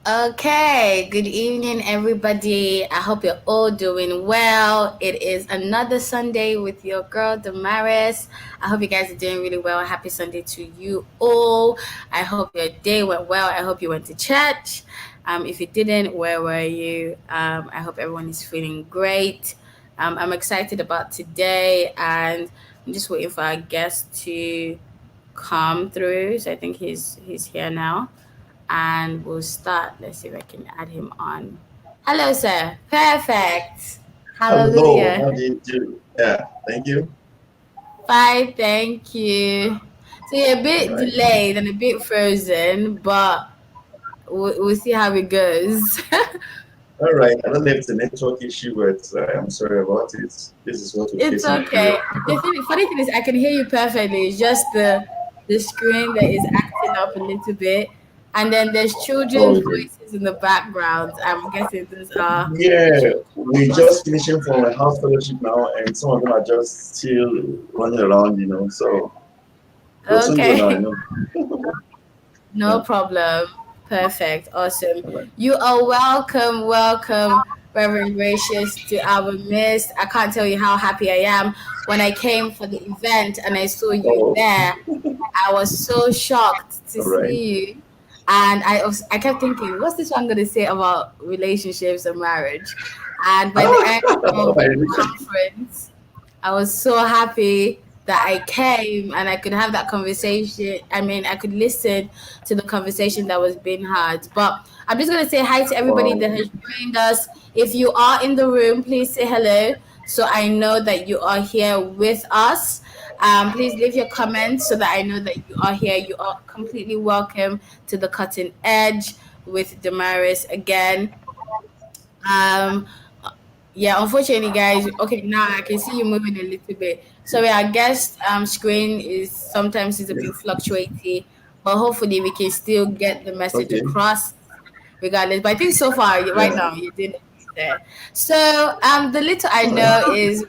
Okay, good evening, everybody. I hope you're all doing well. It is another Sunday with your girl, Damaris. I hope you guys are doing really well. Happy Sunday to you all. I hope your day went well. I hope you went to church. If you didn't, where were you? I hope everyone is feeling great. I'm excited about today, and I'm just waiting for our guest to come through. So I think he's here now, and we'll start. Let's see if I can add him on. Hello, sir. Perfect. Hello, Hallelujah. how do you do? Yeah, thank you. Fine, thank you. So you're a All bit right. delayed and a bit frozen, but we'll see how it goes. All right. I don't know if it's a network issue, but I'm sorry about it. This is what we're It's facing in Europe. okay. The funny thing is, I can hear you perfectly. It's just the screen that is acting up a little bit, and then there's Oh, children's okay. voices in the background. I'm guessing those are the Yeah, children we gossiping. just finishing from a house fellowship now, and some of them are just still running around. They'll soon go now, I Okay. know. No Yeah. problem. Perfect. Awesome. All right. You are welcome, welcome, Reverend Gracious, to our midst. I can't tell you how happy I am. When I came for the event and I saw you Oh, there, I was so shocked to all right. see you. And I kept thinking, what's this one going to say about relationships and marriage? And by the end Oh, of I the really- conference, I was so happy that I came and I could have that conversation. I mean, I could listen to the conversation that was being had. But I'm just going to say hi to everybody Wow. that has joined us. If you are in the room, please say hello so I know that you are here with us. Please leave your comments so that I know that you are here. You are completely welcome to the cutting edge with Damaris again. Um, yeah, unfortunately, guys. Okay, now I can see you moving a little bit. Sorry, our guest screen is a bit fluctuating, but hopefully we can still get the message Okay. across regardless. But I think so far, right Yeah. now, you're doing okay there. So, the little I All know right. is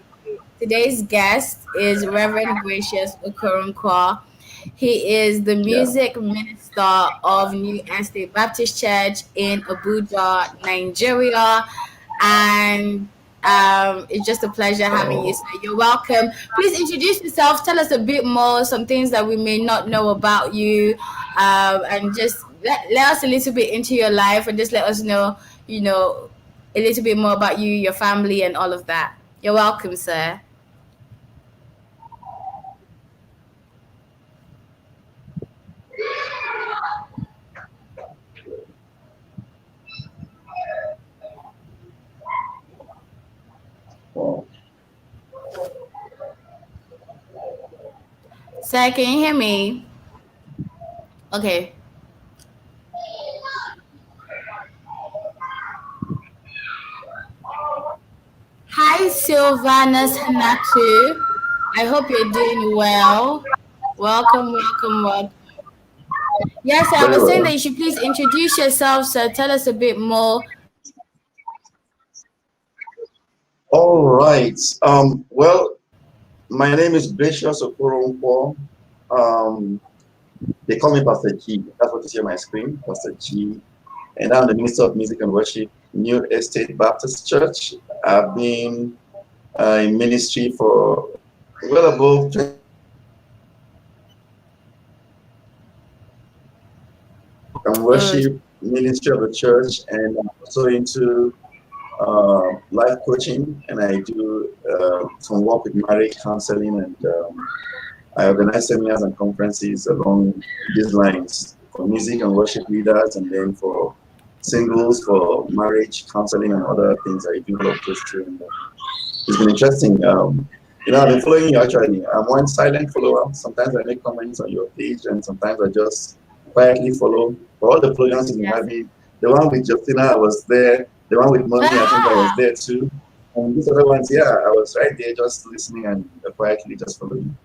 today's guest is Reverend Gracious Okoronkwo. He is the Yeah. music minister of New Estate Baptist Church in Abuja, Nigeria. And it's just a pleasure having you. Oh. So you're welcome. Please introduce yourself. Tell us a bit more, some things that we may not know about you, and just let us a little bit into your life, and just let us know, a little bit more about you, your family, and all of that. You're welcome, sir. Wow. Sir, can you hear me? Okay. Hi, Sylvanus Hanatu. I hope you're doing well. Welcome, welcome, welcome. Yes, I Very was saying that well. you should please introduce yourself, sir. Tell us a bit more. All right. Well, my name is Gracious Okoronkwo. Um, they call me Pastor G. That's what you see on my screen, Pastor G. And I'm the Minister of Music and Worship, New Estate Baptist Church. I've been in ministry for well above 20 Oh, worship ministry of the church, and I'm also into life coaching, and I do some work with marriage counseling, and I organize seminars and conferences along these lines for music and worship leaders, and then for singles, for marriage counseling, and other things. I do a lot of those too. And, it's been interesting. I've been following you actually. I'm one silent follower. Sometimes I make comments on your page, and sometimes I just quietly follow. For all the programs you've been yes. having, the one with Justina, I was there. The one with Mommy, I think I was Ah, there too. And these other ones, yeah, I was right there just listening and quietly just following.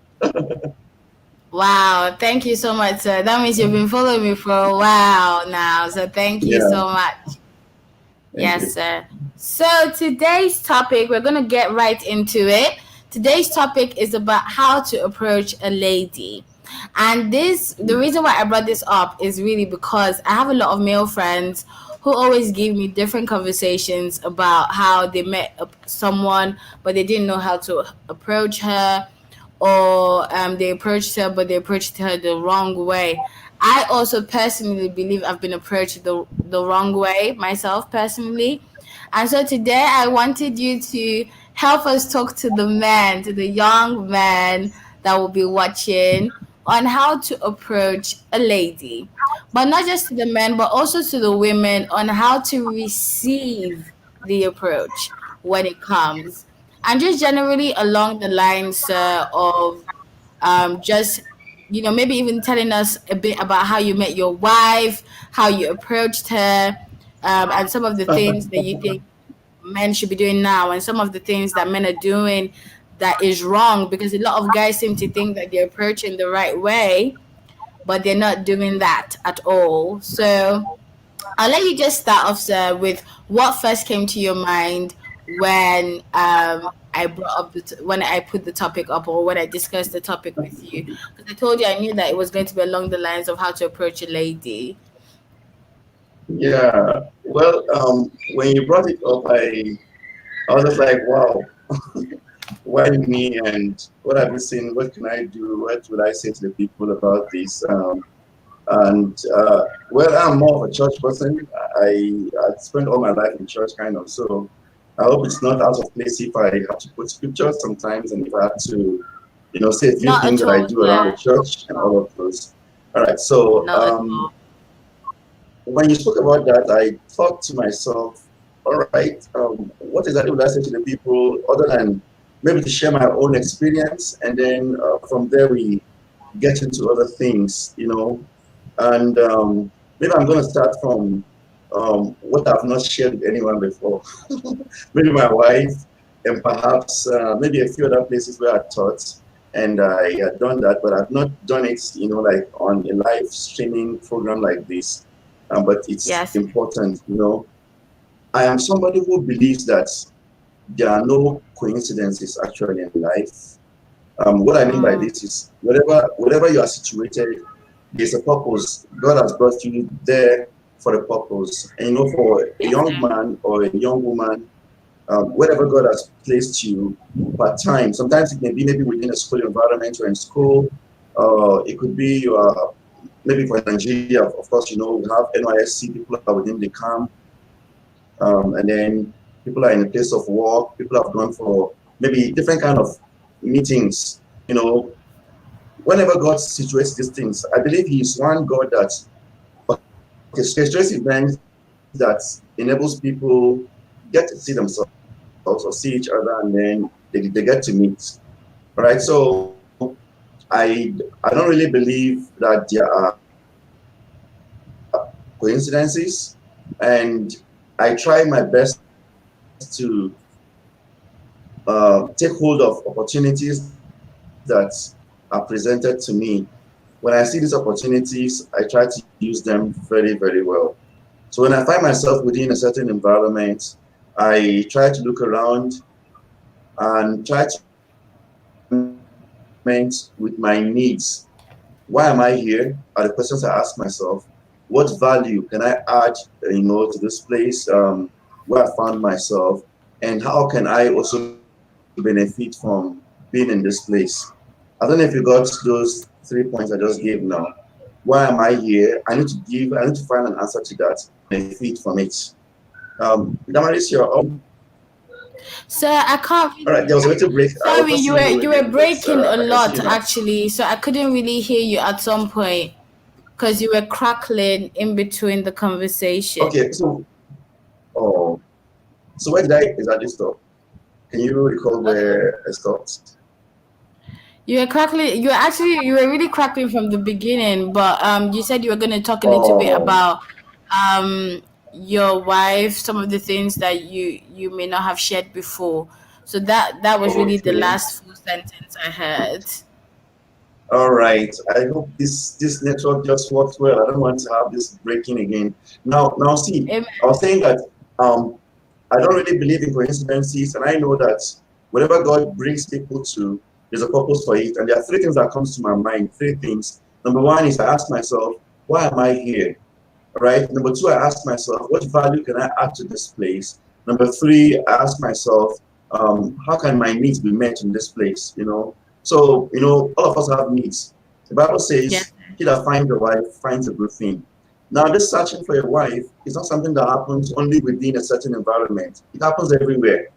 wow. Thank you so much, sir. That means you've been following me for a while now. So thank you Yeah, so much. thank Yes, you. sir. So today's topic, we're going to get right into it. Today's topic is about how to approach a lady. And the reason why I brought this up is really because I have a lot of male friends who always give me different conversations about how they met someone, but they didn't know how to approach her, or they approached her, but they approached her the wrong way. I also personally believe I've been approached the wrong way myself personally. And so today I wanted you to help us talk to the men, to the young men that will be watching, on how to approach a lady. But not just to the men, but also to the women, on how to receive the approach when it comes. And just generally along the lines of just, maybe even telling us a bit about how you met your wife, how you approached her, and some of the things that you think men should be doing now, and some of the things that men are doing that is wrong, because a lot of guys seem to think that they're approaching the right way, but they're not doing that at all. So I'll let you just start off, sir, with what first came to your mind when I brought up when I put the topic up, or when I discussed the topic with you. Because I told you I knew that it was going to be along the lines of how to approach a lady. Yeah. Well, when you brought it up, I was just like, wow, why me? And what have you seen? What can I do? What would I say to the people about this? And well, I'm more of a church person. I spent all my life in church, kind of. So I hope it's not out of place if I have to put scriptures sometimes, and if I have to, say a few Not things at that I all, do around the sir. church and all of those. All right. So Not at all. when you spoke about that, I thought to myself, all right, what exactly would I say to the people other than maybe to share my own experience, and then from there we get into other things. And maybe I'm going to start from what I've not shared with anyone before. Maybe my wife, and perhaps maybe a few other places where I taught, and I had done that, but I've not done it, like on a live streaming program like this. But it's Yes. important. I am somebody who believes that there are no coincidences actually in life. What I mean by Mm, this is wherever you are situated, there's a purpose. God has brought you there for a purpose. And for a yes, young sir. man or a young woman, wherever God has placed you, part time. Sometimes it may be maybe within a school environment or in school. It could be maybe for Nigeria, of course, we have NYSC, people are within the camp, and then people are in a place of work, people have gone for maybe different kind of meetings. Whenever God situates these things, I believe He is one God that orchestrates events that enables people get to see themselves or see each other, and then they get to meet. All right. So I don't really believe that there are coincidences, and I try my best to take hold of opportunities that are presented to me. When I see these opportunities, I try to use them very, very well. So when I find myself within a certain environment, I try to look around and try to with my needs. Why am I here? Are the questions I ask myself. What value can I add, to this place where I found myself, and how can I also benefit from being in this place? I don't know if you got those 3 points I just gave now. Why am I here? I need to find an answer to that, benefit from it. Damaris, you're on. So I can't All right, really. there was a little break. I was Sorry, not you seeing were you you were again, but breaking a I can see lot you now. actually, so I couldn't really hear you at some point because you were crackling in between the conversation. Okay, oh, so where did I exactly stop? Can you recall where I stopped? You were crackling. You were really crackling from the beginning, but you said you were going to talk a little bit Oh, about um your wife, some of the things that you may not have shared before. So that was really the okay. last full sentence I heard. All right. I hope this network just works well. I don't want to have this breaking again. Now, see, Amen. I was saying that I don't really believe in coincidences, and I know that whatever God brings people to, There's a purpose for it. And there are three things that comes to my mind. Three things. Number one is I ask myself, why am I here? Right. Number two, I ask myself, what value can I add to this place? Number three, I ask myself, how can my needs be met in this place? So all of us have needs. The Bible Yeah. says, he that finds a wife finds a good thing. Now, this searching for a wife is not something that happens only within a certain environment. It happens everywhere.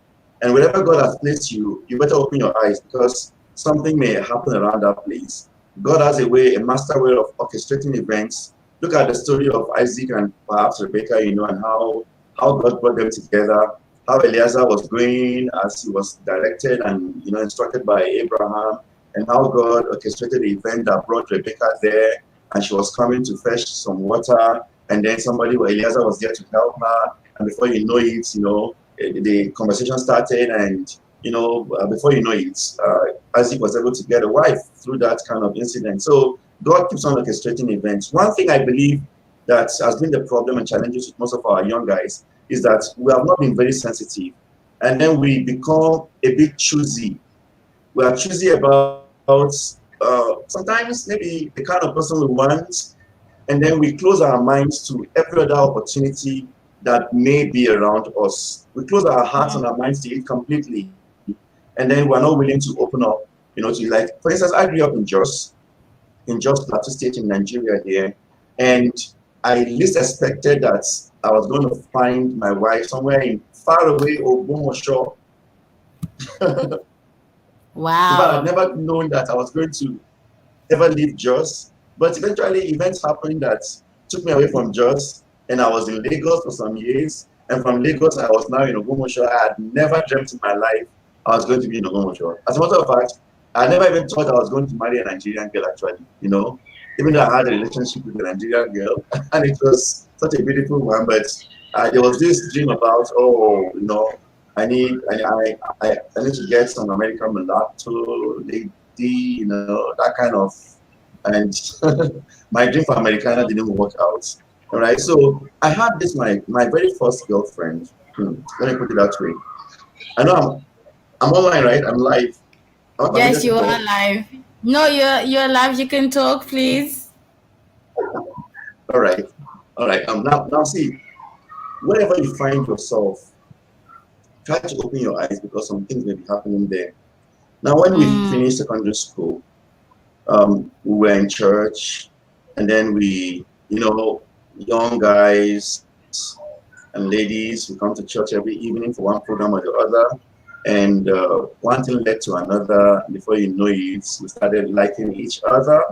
And wherever God has placed you, you better open your eyes, because something may happen around that place. God has a master way of orchestrating events. Look at the story of Isaac and perhaps Rebecca, and how God brought them together, how Eliezer was going as he was directed and instructed by Abraham, and how God orchestrated the event that brought Rebecca there, and she was coming to fetch some water, and then Eliezer was there to help her, and before you know it, the conversation started, and before you know it, Isaac was able to get a wife through that kind of incident. So God keeps on orchestrating events. One thing I believe that has been the problem and challenges with most of our young guys is that we have not been very sensitive, and then we become a bit choosy. We are choosy about sometimes maybe the kind of person we want, and then we close our minds to every other opportunity that may be around us. We close our hearts and our minds to it completely, and then we're not willing to open up, to, like, for instance, I grew up in Jos Plateau State in Nigeria here, and I least expected that I was going to find my wife somewhere in far away Ogbomosho. In fact, I'd Wow. never known that I was going to ever leave Jos. But eventually, events happened that took me away from Jos, and I was in Lagos for some years. And from Lagos, I was now in Ogumosho. I had never dreamt in my life I was going to be in Ogumosho. As a matter of fact, I never even thought I was going to marry a Nigerian girl, actually, even though I had a relationship with a Nigerian girl, and it was such a beautiful one. But there was this dream about, I need to get some American mulatto lady, that kind of, and my dream for Americana didn't work out. All right, so I had this my very first girlfriend. Let me put it that way. I know I'm online, right? I'm live. I'm not Yes, permitted to you are talk. live. No, you're live. You can talk, please. All right, all right. Now see, wherever you find yourself, try to open your eyes, because some things may be happening there. Now, when we finished secondary school, we were in church, and then young guys and ladies, we come to church every evening for one program or the other, and one thing led to another. Before you know it, we started liking each other.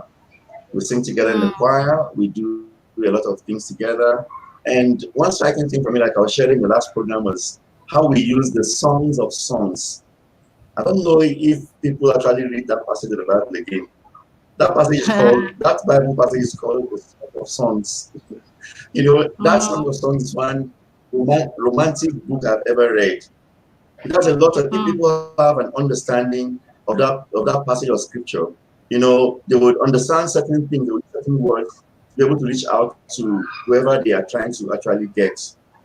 We sing together in the choir. We do a lot of things together. And one striking thing for me, like I was sharing the last program, was how we use the songs of songs. I don't know if people actually read that passage of the Bible again. That Bible passage is called the Song of Songs. That Song of Songs is one romantic book I've ever read. It has a lot of, if people have an understanding of that passage of scripture, they would understand certain things, they would certain words, be able to reach out to whoever they are trying to actually get.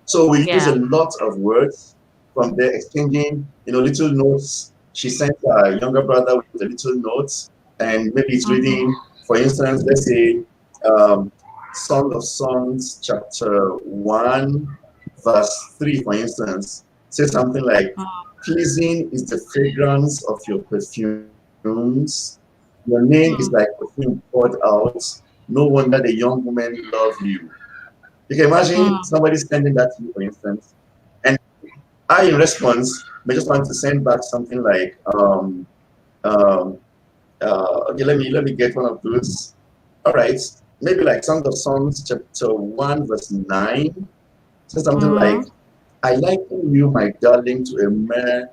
So we use Yeah. a lot of words from there, exchanging, little notes. She sent her younger brother with a little note, and maybe it's reading, for instance, let's say, um, Song of Songs, chapter 1, verse 3, for instance, says something like, pleasing is the fragrance of your perfumes. Your name is like perfume poured out. No wonder the young women love you. You can imagine somebody sending that to you, for instance, and I, in response, may just want to send back something like, um, okay, let me get one of those. All right, maybe like Song of Songs, chapter 1, verse 9, says something like, I liken you, my darling, to a mare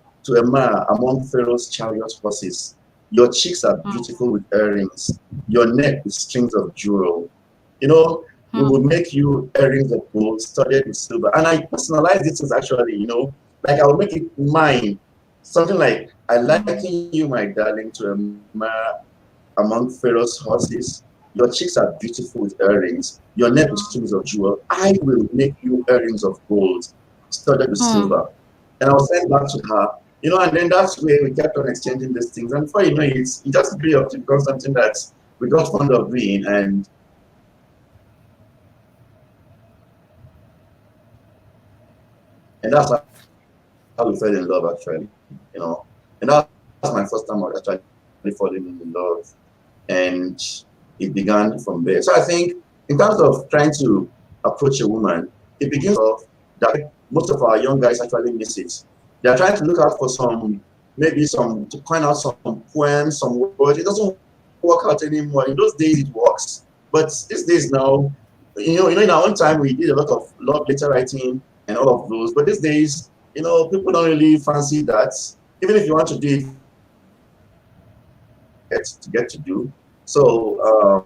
among Pharaoh's chariot horses. Your cheeks are beautiful with earrings, your neck with strings of jewel. We will make you earrings of gold studded with silver. And I personalize this as actually, like I will make it mine. Something like, I liken you, my darling, to a mare among Pharaoh's horses. Your cheeks are beautiful with earrings, your neck with strings of jewel. I will make you earrings of gold studded with silver. And I was sent back to her. And then that's where we kept on exchanging these things. And before you know it just grew up to become something that we got fond of doing. And that's how we fell in love, actually. And that was my first time actually falling in love. And it began from there. So I think in terms of trying to approach a woman, it begins off that most of our young guys actually miss it. They are trying to look out for to find out some poems, some words. It doesn't work out anymore. In those days, it works. But these days now, in our own time, we did a lot of love letter writing and all of those. But these days, people don't really fancy that. Even if you want to do it, to get to do. So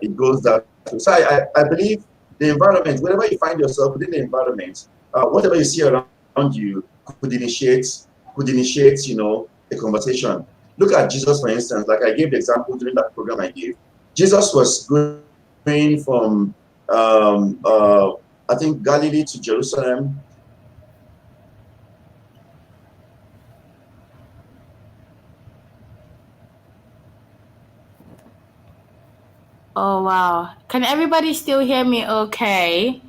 it goes that way. So I believe the environment, wherever you find yourself within the environment, whatever you see around you could initiate, a conversation. Look at Jesus, for instance. Like I gave the example during that program I gave. Jesus was going from, I think, Galilee to Jerusalem. Oh, wow. Can everybody still hear me okay?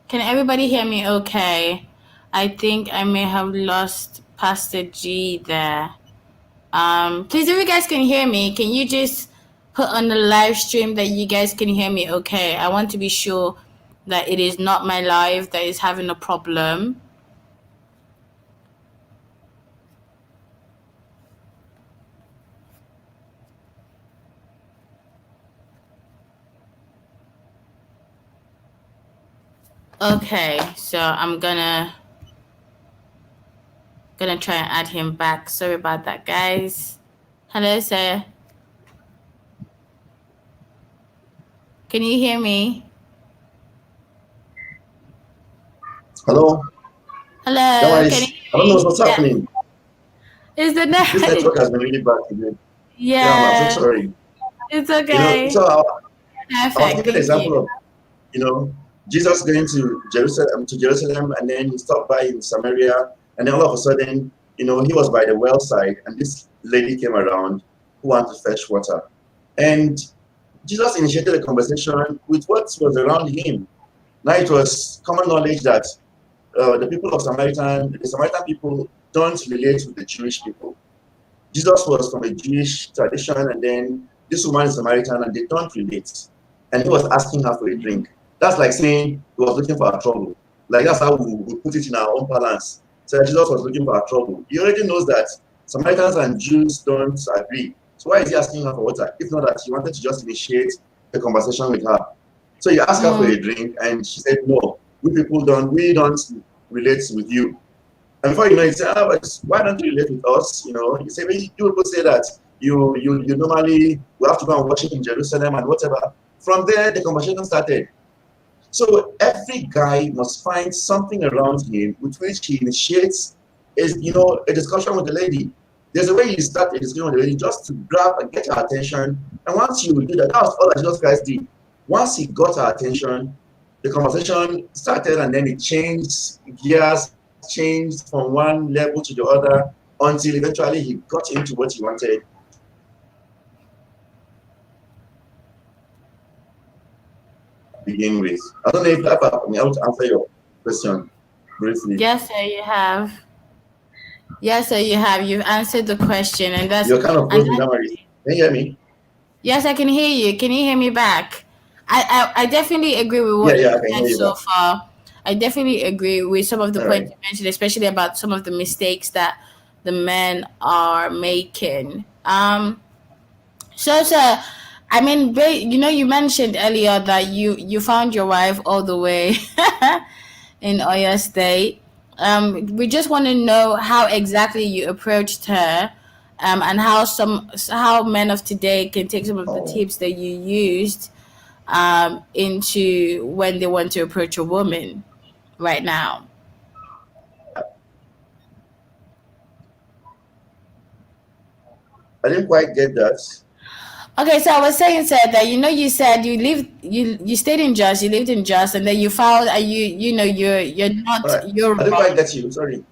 Can everybody hear me okay? I think I may have lost Pastor G there. Please, if you guys can hear me, can you just put on the live stream that you guys can hear me okay? I want to be sure that it is not my live that is having a problem. Okay, so I'm gonna try and add him back. Sorry about that, guys. Hello, sir. Can you hear me? Hello? Hello. Damaris, I don't know what's happening. Is the This network has been really bad today. Yeah. I'm so sorry. It's okay. So I was giving an Perfect. example of, Jesus going to Jerusalem, and then he stopped by in Samaria, and then all of a sudden, he was by the well side, and this lady came around who wanted to fetch water. And Jesus initiated a conversation with what was around him. Now it was common knowledge that the Samaritan people don't relate with the Jewish people. Jesus was from a Jewish tradition, and then this woman is Samaritan, and they don't relate. And he was asking her for a drink. That's like saying he was looking for a trouble. Like that's how we put it in our own balance. So Jesus was looking for a trouble. He already knows that Samaritans and Jews don't agree. So why is he asking her for water? If not that he wanted to just initiate a conversation with her. So you ask her for a drink, and she said, no, we don't relate with you. And before you know it, but why don't you relate with us? You say, you people say that you normally will have to go and worship in Jerusalem and whatever. From there, the conversation started. So every guy must find something around him with which he initiates a discussion with the lady. There's a way you start a discussion with the lady just to grab and get her attention. And once you do that, that's all that Jesus Christ did. Once he got her attention, the conversation started, and then it changed gears, changed from one level to the other until eventually he got into what he wanted. Begin with. I don't know if I'm able to answer your question briefly. Yes, sir, you have. Yes, sir, you have. You've answered the question, and that's. You're kind of frozen, Damaris. Can you hear me? Yes, I can hear you. Can you hear me back? I definitely agree with what you said so far. I definitely agree with some of the points you mentioned, especially about some of the mistakes that the men are making. So, sir, I mean, you mentioned earlier that you found your wife all the way in Oyo State. We just want to know how exactly you approached her, and how men of today can take some of the tips that you used into when they want to approach a woman right now. I didn't quite get that. Okay, so I was saying, sir, that you said you stayed in Jos, you lived in Jos, and then you found you're not Right. Yoruba. I didn't quite get you. Sorry.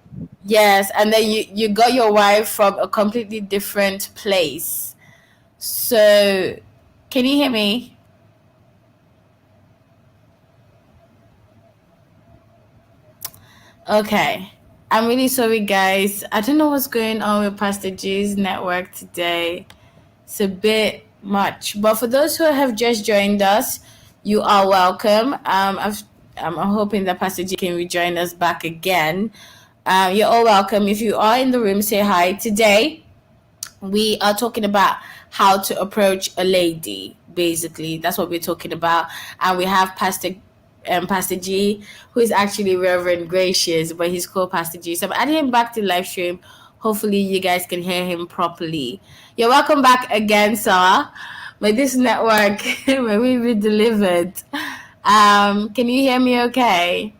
Yes, and then you got your wife from a completely different place. So, can you hear me? Okay. I'm really sorry, guys. I don't know what's going on with Pastor G's network today. It's a bit much. But for those who have just joined us, you are welcome. I'm hoping that Pastor G can rejoin us back again. You're all welcome. If you are in the room, say hi. Today, we are talking about how to approach a lady. Basically, that's what we're talking about. And we have Pastor G, who is actually Reverend Gracious, but he's called Pastor G. So I'm adding him back to the live stream. Hopefully, you guys can hear him properly. You're welcome back again, sir. But this network, when we be delivered. Can you hear me okay?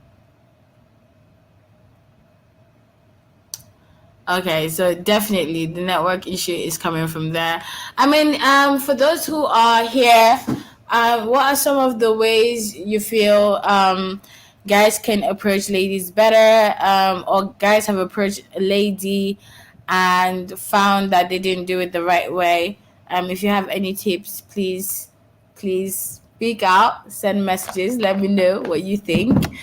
Okay, so definitely the network issue is coming from there. I mean, for those who are here, what are some of the ways you feel guys can approach ladies better, or guys have approached a lady and found that they didn't do it the right way? If you have any tips, please speak out, send messages, let me know what you think.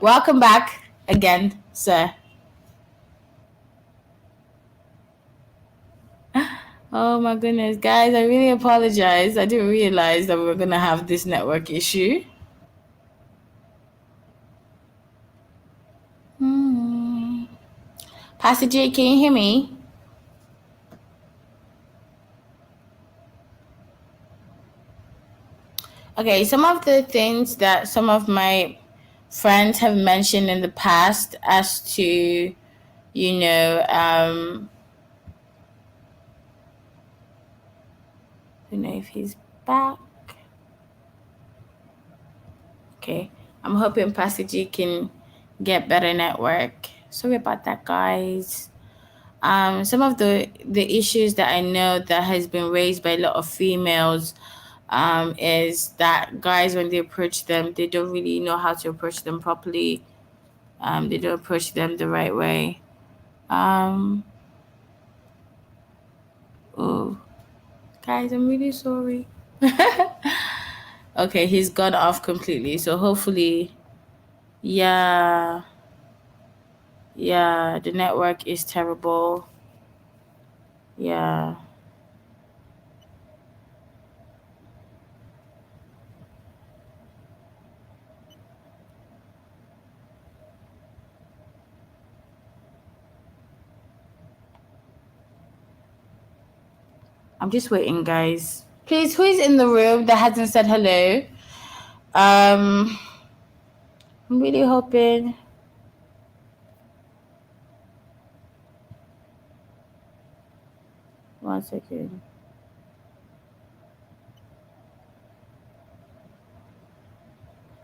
Welcome back again, sir. Oh my goodness, guys, I really apologize. I didn't realize that we were going to have this network issue. Hmm. Pastor J, can you hear me? Okay, some of the things that some of my friends have mentioned in the past as to, you know, I don't know if he's back. Okay, I'm hoping Pastor G can get better network. Sorry about that, guys. Some of the issues that I know that has been raised by a lot of females is that guys, when they approach them, they don't really know how to approach them properly. They don't approach them the right way. Um, oh, guys, I'm really sorry. Okay, he's gone off completely. So hopefully, yeah, yeah, the network is terrible. Yeah. I'm just waiting, guys. Please, who is in the room that hasn't said hello? I'm really hoping. One second.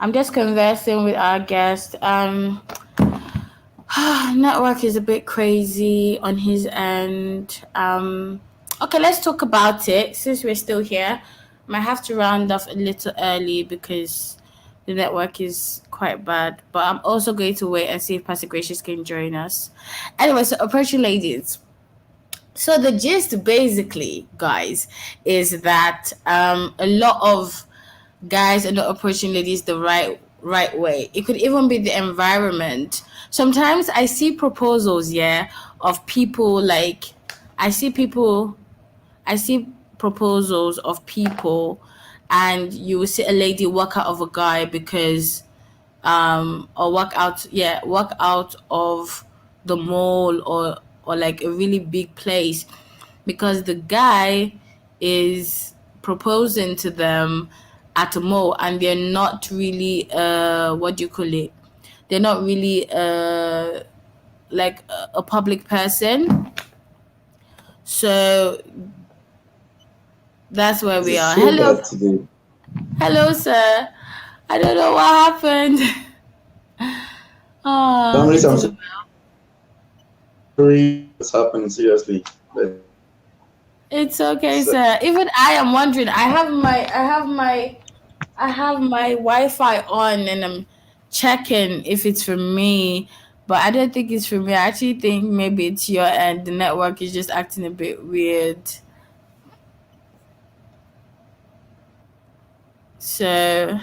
I'm just conversing with our guest. Network is a bit crazy on his end. Okay, let's talk about it. Since we're still here, might have to round off a little early because the network is quite bad. But I'm also going to wait and see if Pastor Gracious can join us. Anyway, so approaching ladies. So the gist basically, guys, is that a lot of guys are not approaching ladies the right way. It could even be the environment. Sometimes I see proposals, yeah, of people like I see people I see proposals of people and you will see a lady walk out of a guy because or walk out of the mall or like a really big place because the guy is proposing to them at a mall and they're not really what do you call it, they're not really like a public person, so that's where we It's are. so Hello, bad today. hello, sir. I don't know what happened. Oh, Damaris, it's I'm sorry what's happening, seriously. But It's okay, sir. Even I am wondering. I have my Wi-Fi on, and I'm checking if it's for me. But I don't think it's from me. I actually think maybe it's your end. The network is just acting a bit weird. So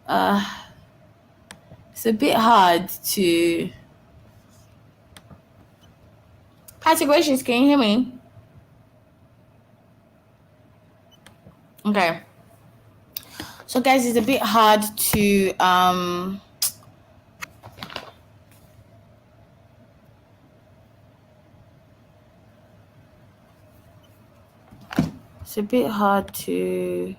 uh it's a bit hard to Pastor Gracious, can you hear me? Okay. So guys, it's a bit hard to it's a bit hard to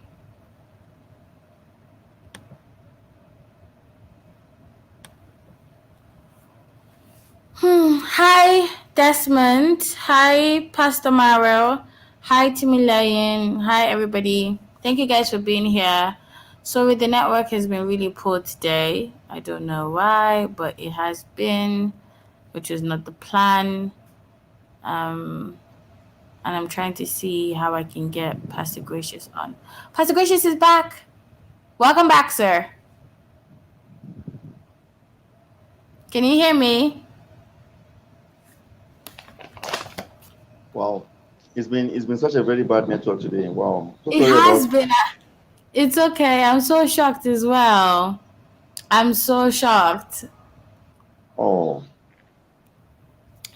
Hi Desmond. Hi Pastor Maro. Hi Timilayan. Hi everybody. Thank you guys for being here. Sorry, the network has been really poor today. I don't know why, but it has been, which was not the plan. And I'm trying to see how I can get Pastor Gracious on. Pastor Gracious is back. Welcome back, sir. Can you hear me? Wow, it's been such a very bad network today. Wow, so It sorry has about. been. It's okay. I'm so shocked as well. I'm so shocked. Oh,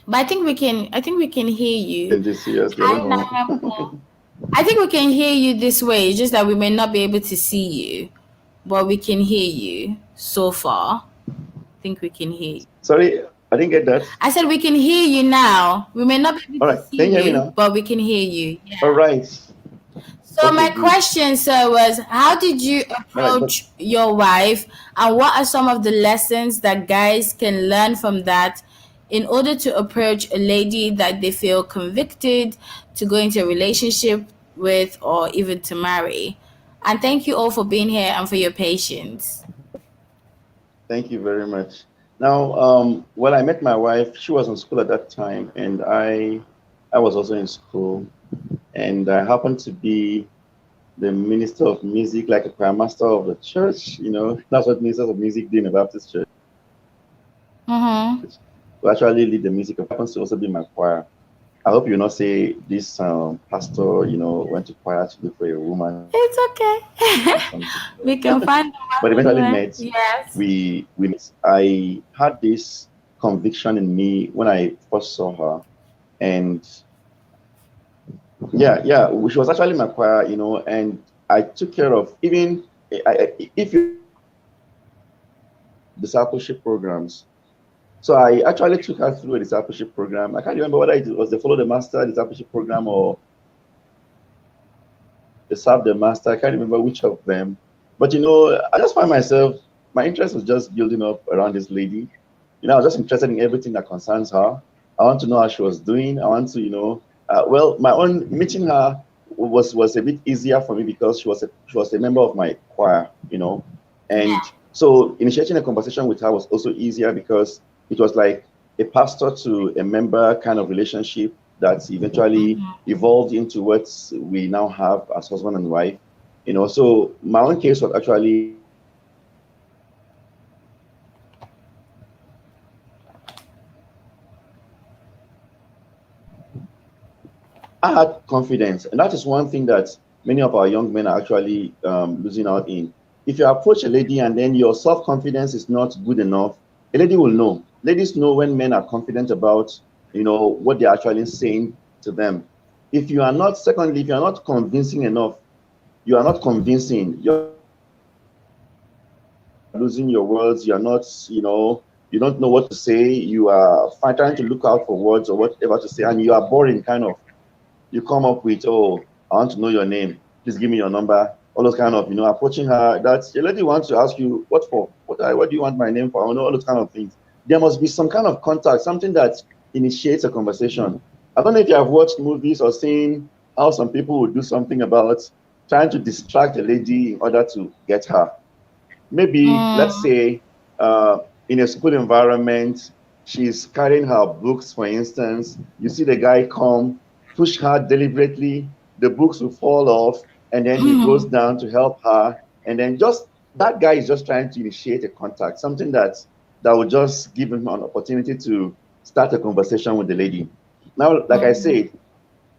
But I think we can. I think we can hear you. seriously, I Hi, don't know. Nana. I think we can hear you this way. It's just that we may not be able to see you, but we can hear you so far. I think we can hear you. Sorry, I didn't get that. I said we can hear you now. We may not be able All to right, see can you hear me you, now? but we can hear you. Yeah. All right. So Okay, my good. question, sir, was how did you All right, but approach your wife, and what are some of the lessons that guys can learn from that in order to approach a lady that they feel convicted to go into a relationship with or even to marry? And thank you all for being here and for your patience. thank you very much. Now, when I met my wife, she was in school at that time, and I was also in school, and I happened to be the minister of music, like a choir master of the church. You know, that's what ministers of music do in a Baptist church. Mm-hmm. To actually lead the music, happens to also be my choir. I hope you not say this pastor, went to choir to look for a woman It's or okay. something. We can find the But one eventually anywhere. met. Yes. We met. I had this conviction in me when I first saw her, and yeah, she was actually my choir, and I took care of even if you discipleship programs. So I actually took her through a discipleship program. I can't remember whether it was the Follow the Master discipleship program or the Serve the Master. I can't remember which of them. But I just find myself, my interest was just building up around this lady. I was just interested in everything that concerns her. I want to know how she was doing. I want to, well, my own meeting her was a bit easier for me because she was a member of my choir, and so initiating a conversation with her was also easier because it was like a pastor to a member kind of relationship that eventually evolved into what we now have as husband and wife. So my own case was actually I had confidence, and that is one thing that many of our young men are actually losing out in. If you approach a lady and then your self-confidence is not good enough, a lady will know. Ladies know when men are confident about, what they're actually saying to them. Secondly, if you are not convincing enough, you are not convincing. You're losing your words. You're not, you don't know what to say. You are trying to look out for words or whatever to say, and you are boring kind of. You come up with, oh, I want to know your name. Please give me your number. All those kind of, approaching her. That a lady wants to ask you, what for? What do you want my name for? All those kind of things. There must be some kind of contact, something that initiates a conversation. I don't know if you have watched movies or seen how some people would do something about trying to distract a lady in order to get her. Maybe, let's Mm. say, in a school environment, she's carrying her books, for instance. You see the guy come, push her deliberately, the books will fall off, and then he goes down to help her. And then just that guy is just trying to initiate a contact, something that that will just give him an opportunity to start a conversation with the lady. Now, like I said,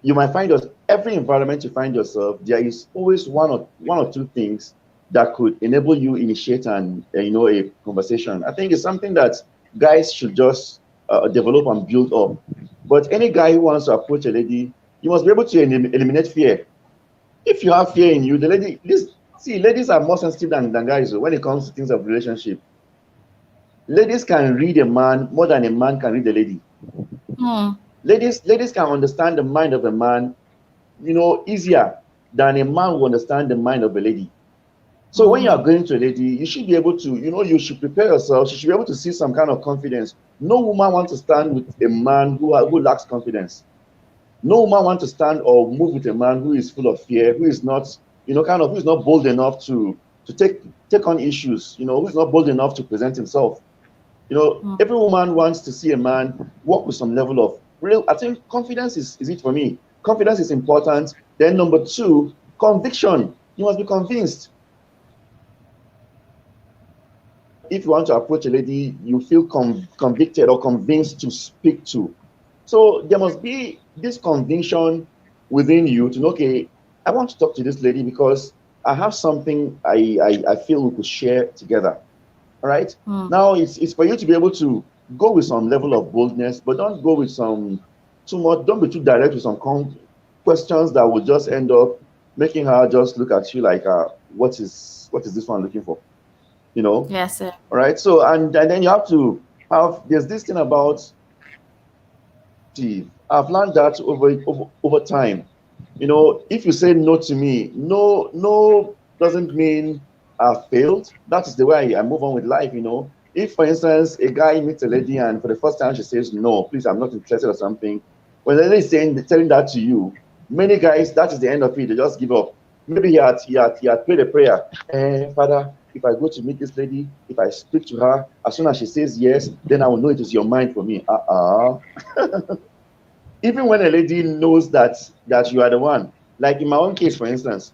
you might find us every environment you find yourself, there is always one or two things that could enable you initiate a conversation. I think it's something that guys should just develop and build up. But any guy who wants to approach a lady, you must be able to eliminate fear. If you have fear in you, the lady, see, ladies are more sensitive than guys when it comes to things of relationship. Ladies can read a man more than a man can read a lady. Ladies can understand the mind of a man, easier than a man will understand the mind of a lady. So when you are going to a lady, you should be able to, you should prepare yourself. You should be able to see some kind of confidence. No woman wants to stand with a man who lacks confidence. No woman wants to stand or move with a man who is full of fear, who is not, who is not bold enough to take on issues, who is not bold enough to present himself. Every woman wants to see a man walk with some level of real. I think confidence is it for me. Confidence is important. Then number two, conviction. You must be convinced. If you want to approach a lady, you feel convicted or convinced to speak to. So there must be this conviction within you to know, okay, I want to talk to this lady because I have something I feel we could share together. All right. Now it's for you to be able to go with some level of boldness, but don't go with some too much. Don't be too direct with some questions that will just end up making her just look at you like, what is this one looking for? Yes, sir. All right. So and then you have to have. There's this thing about. I've learned that over time. If you say no to me, no doesn't mean I failed. That is the way I move on with life. If, for instance, a guy meets a lady and for the first time she says no, please, I'm not interested or something. When the lady is telling that to you, many guys, that is the end of it. They just give up. Maybe he had prayed a prayer. Father, if I go to meet this lady, if I speak to her, as soon as she says yes, then I will know it is your mind for me. Even when a lady knows that you are the one, like in my own case, for instance,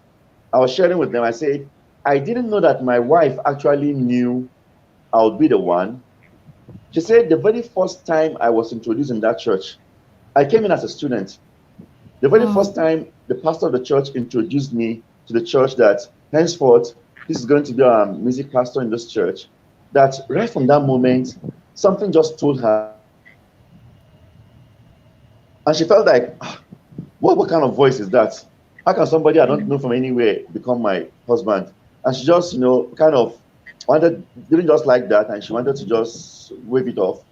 I was sharing with them. I said, I didn't know that my wife actually knew I would be the one. She said the very first time I was introduced in that church, I came in as a student. The very first time the pastor of the church introduced me to the church that henceforth, this is going to be a music pastor in this church, that right from that moment, something just told her. And she felt like, what kind of voice is that? How can somebody I don't know from anywhere become my husband? And she just, kind of didn't just like that. And she wanted to just wave it off.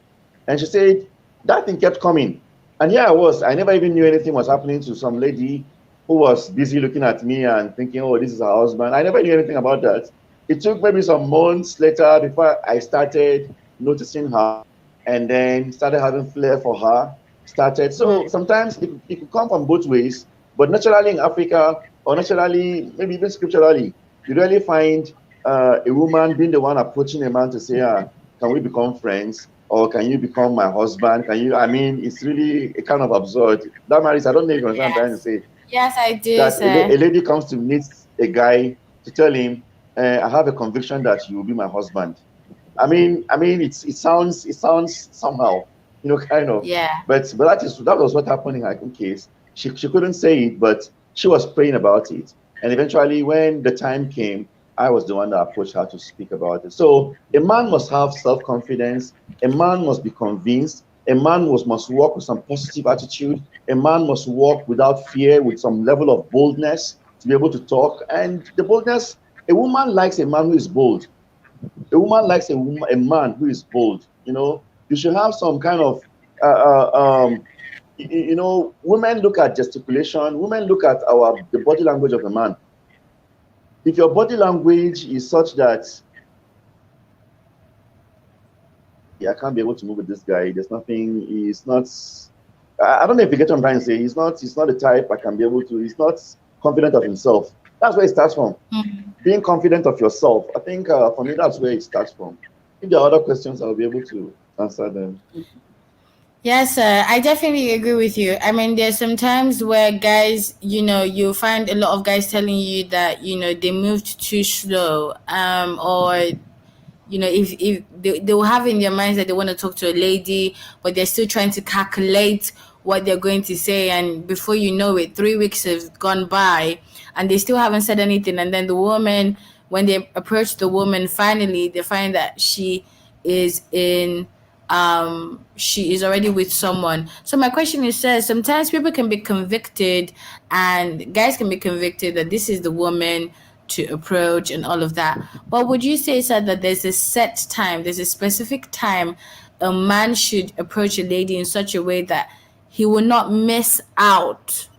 And she said, that thing kept coming. And here I was. I never even knew anything was happening to some lady who was busy looking at me and thinking, oh, this is her husband. I never knew anything about that. It took maybe some months later before I started noticing her and then started having flair for her. So sometimes it could come from both ways, but naturally in Africa, or naturally, maybe even scripturally, you really find a woman being the one approaching a man to say, can we become friends? Or can you become my husband? It's really a kind of absurd. Damaris, I don't know if you understand what I'm trying to say. Yes, I do, That sir. a lady comes to meet a guy to tell him, I have a conviction that you will be my husband. It sounds somehow, kind of. Yeah. But that was what happened in her case. She couldn't say it, but she was praying about it. And eventually, when the time came, I was the one that approached her to speak about it. So a man must have self-confidence. A man must be convinced. A man must walk with some positive attitude. A man must walk without fear, with some level of boldness to be able to talk. And the boldness, a woman likes a man who is bold. A woman likes a man who is bold. You should have some kind of, women look at gesticulation. Women look at the body language of a man. If your body language is such that I can't be able to move with this guy, there's nothing. He's not. I don't know if you get what I'm trying to say. He's not the type I can be able to. He's not confident of himself. That's where it starts from. Being confident of yourself. I think for me, that's where it starts from. If there are other questions, I'll be able to answer them. Yes, sir. I definitely agree with you. There's some times where guys, you find a lot of guys telling you that, they moved too slow, or if they will have in their minds that they want to talk to a lady, but they're still trying to calculate what they're going to say, and before you know it, 3 weeks have gone by and they still haven't said anything, and then the woman, when they approach the woman, finally they find that is in she is already with someone. So my question is, says sometimes people can be convicted, and guys can be convicted that this is the woman to approach and all of that. But would you say, sir, that there's a set time, there's a specific time a man should approach a lady in such a way that he will not miss out?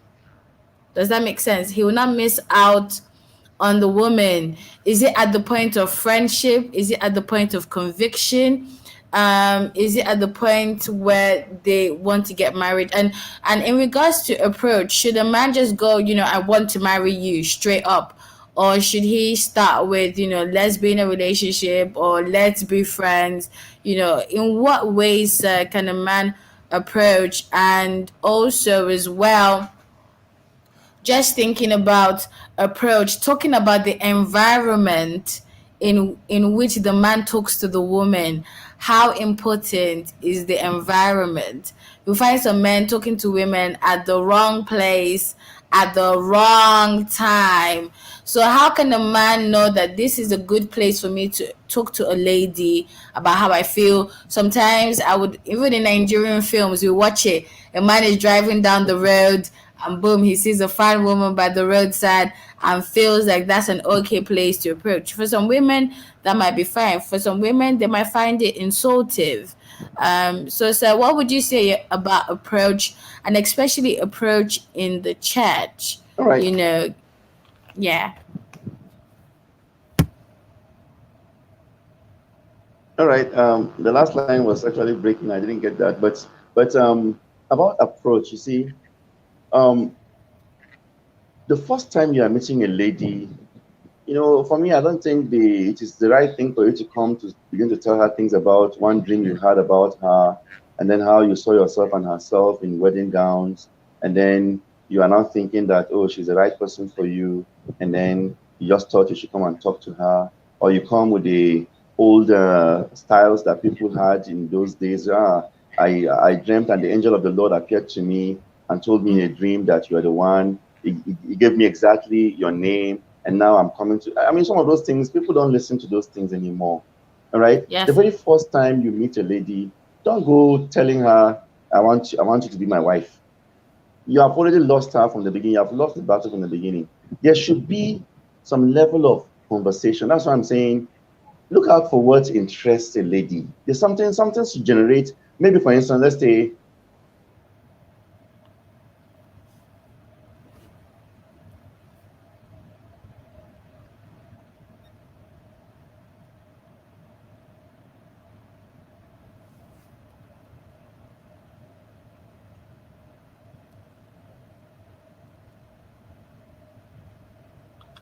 Does that make sense? He will not miss out on the woman. Is it at the point of friendship? Is it at the point of conviction? Is it at the point where they want to get married? And in regards to approach, should a man just go, I want to marry you straight up? Or should he start with, let's be in a relationship, or let's be friends? In what ways can a man approach? And also as well, just thinking about approach, talking about the environment in which the man talks to the woman. How important is the environment? You find some men talking to women at the wrong place at the wrong time. So how can a man know that this is a good place for me to talk to a lady about how I feel? Sometimes I would, even in Nigerian films, we watch it. A man is driving down the road and boom, he sees a fine woman by the roadside and feels like that's an okay place to approach. For some women, that might be fine. For some women, they might find it insultive. So what would you say about approach, and especially approach in the church? All right. Yeah. All right. The last line was actually breaking. I didn't get that, but about approach, you see, the first time you are meeting a lady, for me, I don't think it is the right thing for you to come to begin to tell her things about one dream you had about her, and then how you saw yourself and herself in wedding gowns, and then you are now thinking that, oh, she's the right person for you, and then you just thought you should come and talk to her, or you come with the old styles that people had in those days. I dreamt and the angel of the Lord appeared to me and told me in a dream that you are the one. He gave me exactly your name, and now I'm coming to. I mean, some of those things, people don't listen to those things anymore. All right. Yes. The very first time you meet a lady, don't go telling her, I want you to be my wife. You have already lost her from the beginning. You have lost the battle from the beginning. There should be some level of conversation. That's what I'm saying. Look out for what interests a lady. There's something to generate. Maybe, for instance, let's say,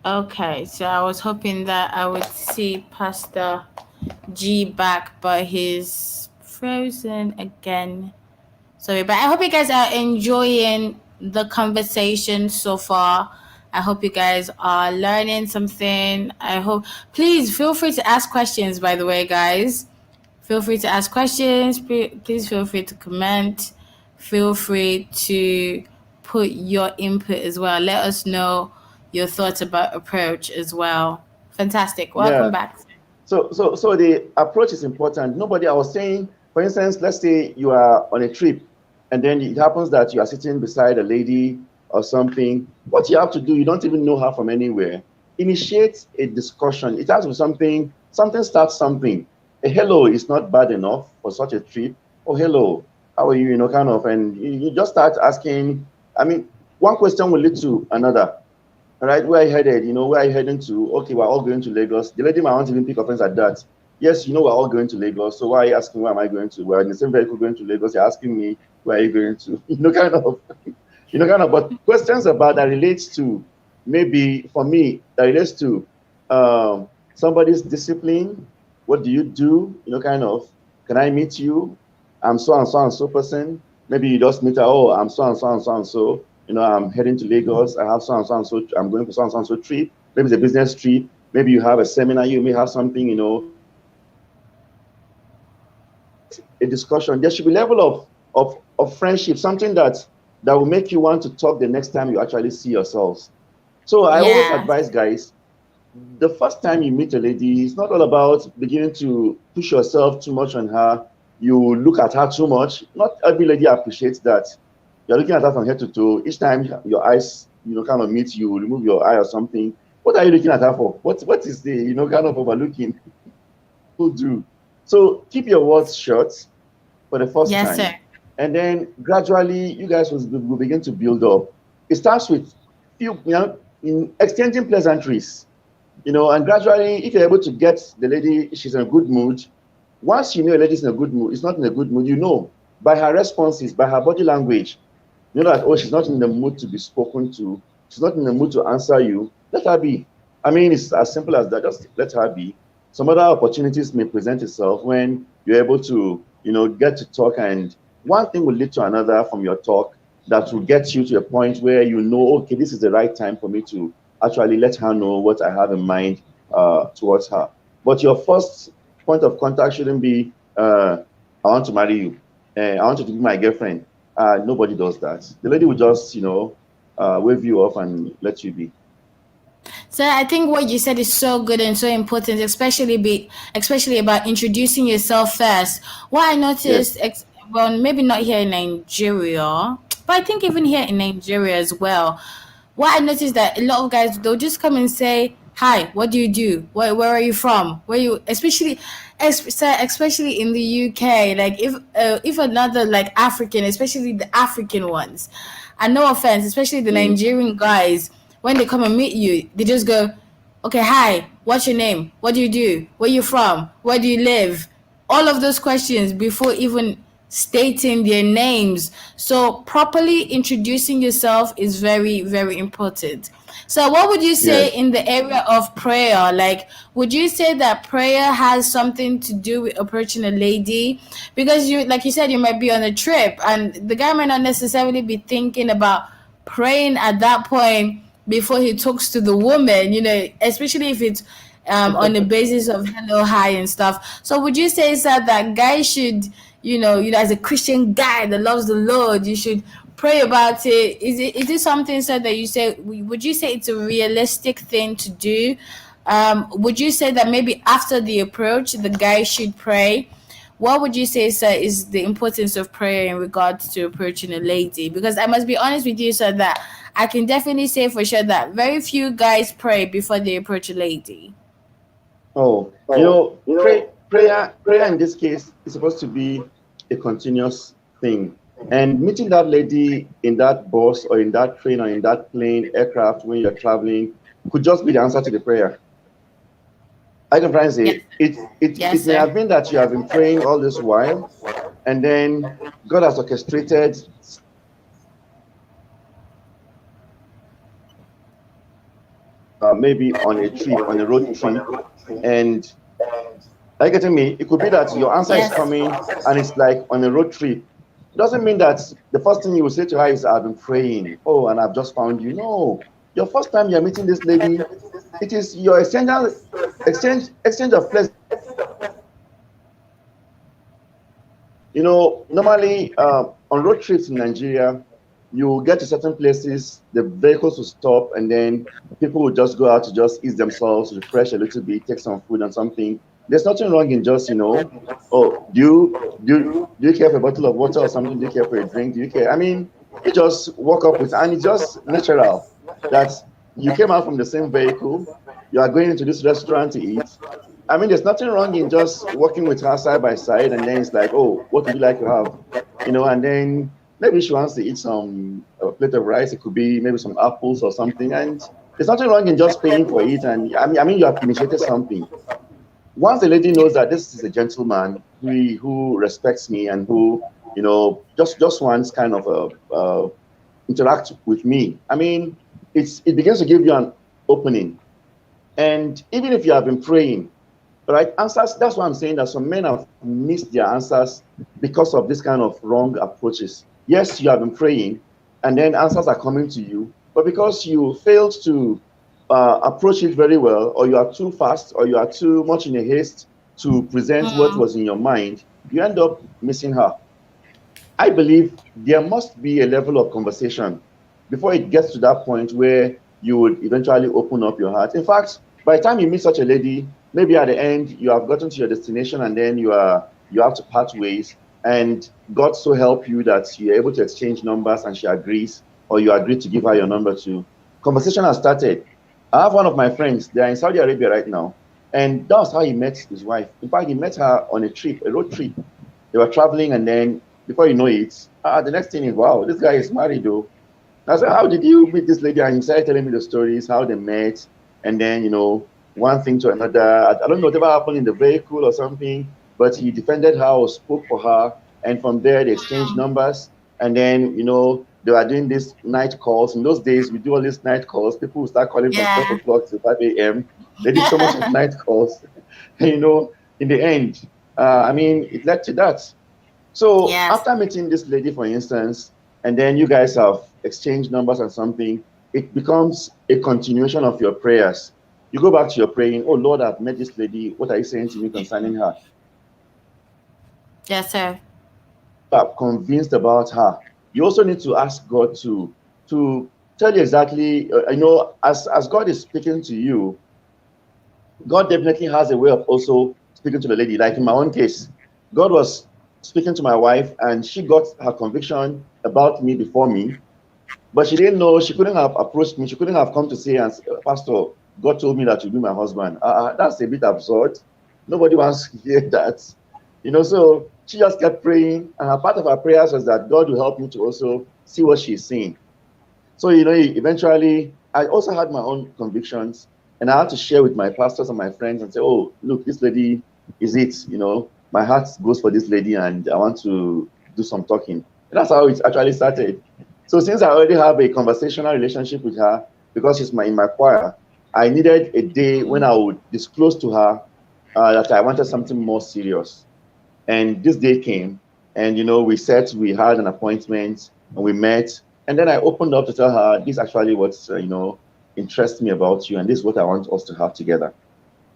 Okay, so I was hoping that I would see Pastor G back, but he's frozen again. Sorry, but I hope you guys are enjoying the conversation so far. I hope you guys are learning something. Please feel free to ask questions, by the way, guys. Feel free to ask questions. Please feel free to comment. Feel free to put your input as well. Let us know your thoughts about approach as well. Fantastic. Welcome back. So the approach is important. I was saying, for instance, let's say you are on a trip, and then it happens that you are sitting beside a lady or something. What you have to do, you don't even know her from anywhere. Initiate a discussion. It has to be something starts something. A hello is not bad enough for such a trip. Oh, hello, how are you? Kind of, and you just start asking. I mean, one question will lead to another. All right, where are you headed? Where are you heading to? Okay, we're all going to Lagos. The lady might want to even pick offense at that. Yes, we're all going to Lagos. So why are you asking where am I going to? We're in the same vehicle going to Lagos. You're asking me where are you going to? Kind of. But questions about that relates to, maybe for me, that relates to somebody's discipline. What do you do? Kind of. Can I meet you? I'm so and so and so person. Maybe you just meet her. Oh, I'm so and so and so and so. I'm heading to Lagos. I have so and so and so. I'm going for so and so trip. Maybe it's a business trip. Maybe you have a seminar. You may have something. a discussion, there should be level of friendship, something that will make you want to talk the next time you actually see yourselves. So I always Yeah. advise guys, the first time you meet a lady, it's not all about beginning to push yourself too much on her. You look at her too much. Not every lady appreciates that. You're looking at her from head to toe. Each time your eyes, kind of meet, you remove your eye or something. What are you looking at her for? What is the, kind of overlooking? People do. So keep your words short for the first Yes, time. sir. And then gradually you guys will begin to build up. It starts with in exchanging pleasantries, and gradually, if you're able to get the lady, she's in a good mood. Once you know a lady's in a good mood, it's not in a good mood, by her responses, by her body language, that, oh, she's not in the mood to be spoken to, she's not in the mood to answer you. Let her be. I mean, it's as simple as that. Just let her be. Some other opportunities may present itself when you're able to, get to talk, and one thing will lead to another from your talk that will get you to a point where okay, this is the right time for me to actually let her know what I have in mind towards her. But your first point of contact shouldn't be, I want to marry you, I want you to be my girlfriend. Nobody does that. The lady will just, wave you off and let you be. So I think what you said is so good and so important, especially about introducing yourself first. What I Yes. noticed, well, maybe not here in Nigeria, but I think even here in Nigeria as well. What I noticed that a lot of guys, they'll just come and say, "Hi, what do you do? Where are you from? Where you?" Especially in the UK, like if another like African, especially the African ones, and no offense, especially the Mm. Nigerian guys, when they come and meet you, they just go, "Okay, hi, what's your name? What do you do? Where you from? Where do you live?" All of those questions before even stating their names. So properly introducing yourself is very, very important. So what would you say Yes. in the area of prayer? Like, would you say that prayer has something to do with approaching a lady? Because you, like you said, you might be on a trip and the guy might not necessarily be thinking about praying at that point before he talks to the woman, especially if it's on the basis of hello, hi, and stuff. So would you say, sir, that guys should, as a Christian guy that loves the Lord, you should pray about it? Is it something, sir, that you say? Would you say it's a realistic thing to do? Would you say that maybe after the approach, the guy should pray? What would you say, sir, is the importance of prayer in regards to approaching a lady? Because I must be honest with you, sir, that I can definitely say for sure that very few guys pray before they approach a lady. Oh, prayer in this case is supposed to be a continuous thing. And meeting that lady in that bus or in that train or in that plane, aircraft when you're traveling could just be the answer to the prayer. I can try and Yes, say it yes, may sir. have been that you have been praying all this while, and then God has orchestrated maybe on a trip, on a road trip, and are you getting me? It could be that your answer is Yes. coming and it's like on a road trip. It doesn't mean that the first thing you will say to her is, I've been praying. Oh, and I've just found you. No. Your first time you're meeting this lady, it is your exchange of pleasure. Normally on road trips in Nigeria, you get to certain places, the vehicles will stop, and then people will just go out to just ease themselves, refresh a little bit, take some food and something. There's nothing wrong in just, oh, do you care for a bottle of water or something? Do you care for a drink? Do you care? I mean, you just walk up with, and it's just natural that you came out from the same vehicle, you are going into this restaurant to eat. I mean, there's nothing wrong in just working with her side by side, and then it's like, oh, what would you like to have? And then maybe she wants to eat some a plate of rice. It could be maybe some apples or something, and there's nothing wrong in just paying for it. And I mean, you have initiated something. Once the lady knows that this is a gentleman who respects me and who just wants kind of interact with me. I mean, it begins to give you an opening. And even if you have been praying, right, answers, that's why I'm saying that some men have missed their answers because of this kind of wrong approaches. Yes, you have been praying, and then answers are coming to you, but because you failed to approach it very well, or you are too fast, or you are too much in a haste to present what was in your mind, you end up missing her. I believe there must be a level of conversation before it gets to that point where you would eventually open up your heart. In fact, by the time you meet such a lady, maybe at the end you have gotten to your destination and then you have to part ways, and God so help you that you're able to exchange numbers and she agrees, or you agree to give her your number too. Conversation has started. I have one of my friends, they are in Saudi Arabia right now, and that was how he met his wife. In fact, he met her on a trip, a road trip. They were traveling, and then before you know it, the next thing is, wow, this guy is married though. I said, how did you meet this lady? And he started telling me the stories, how they met, and then, one thing to another. I don't know whatever happened in the vehicle or something, but he defended her or spoke for her. And from there, they exchanged numbers. And then, they were doing these night calls. In those days, we do all these night calls. People would start calling from 12 Yeah. o'clock to 5 a.m. They did so much of night calls. And, in the end, it led to that. So Yes. after meeting this lady, for instance, and then you guys have exchanged numbers and something, it becomes a continuation of your prayers. You go back to your praying, oh Lord, I've met this lady. What are you saying to me concerning her? Yes, sir. You are convinced about her. You also need to ask God to tell you exactly, as God is speaking to you, God definitely has a way of also speaking to the lady. Like in my own case, God was speaking to my wife and she got her conviction about me before me, but she didn't know, she couldn't have approached me. She couldn't have come to say, Pastor, God told me that you'll be my husband. That's a bit absurd. Nobody wants to hear that. So she just kept praying, and a part of her prayers was that God will help me to also see what she's seeing. So, eventually, I also had my own convictions, and I had to share with my pastors and my friends and say, oh, look, this lady is it. My heart goes for this lady, and I want to do some talking. And that's how it actually started. So since I already have a conversational relationship with her, because she's in my choir, I needed a day when I would disclose to her that I wanted something more serious. And this day came, and we had an appointment, and we met, and then I opened up to tell her this actually what interests me about you, and this is what I want us to have together.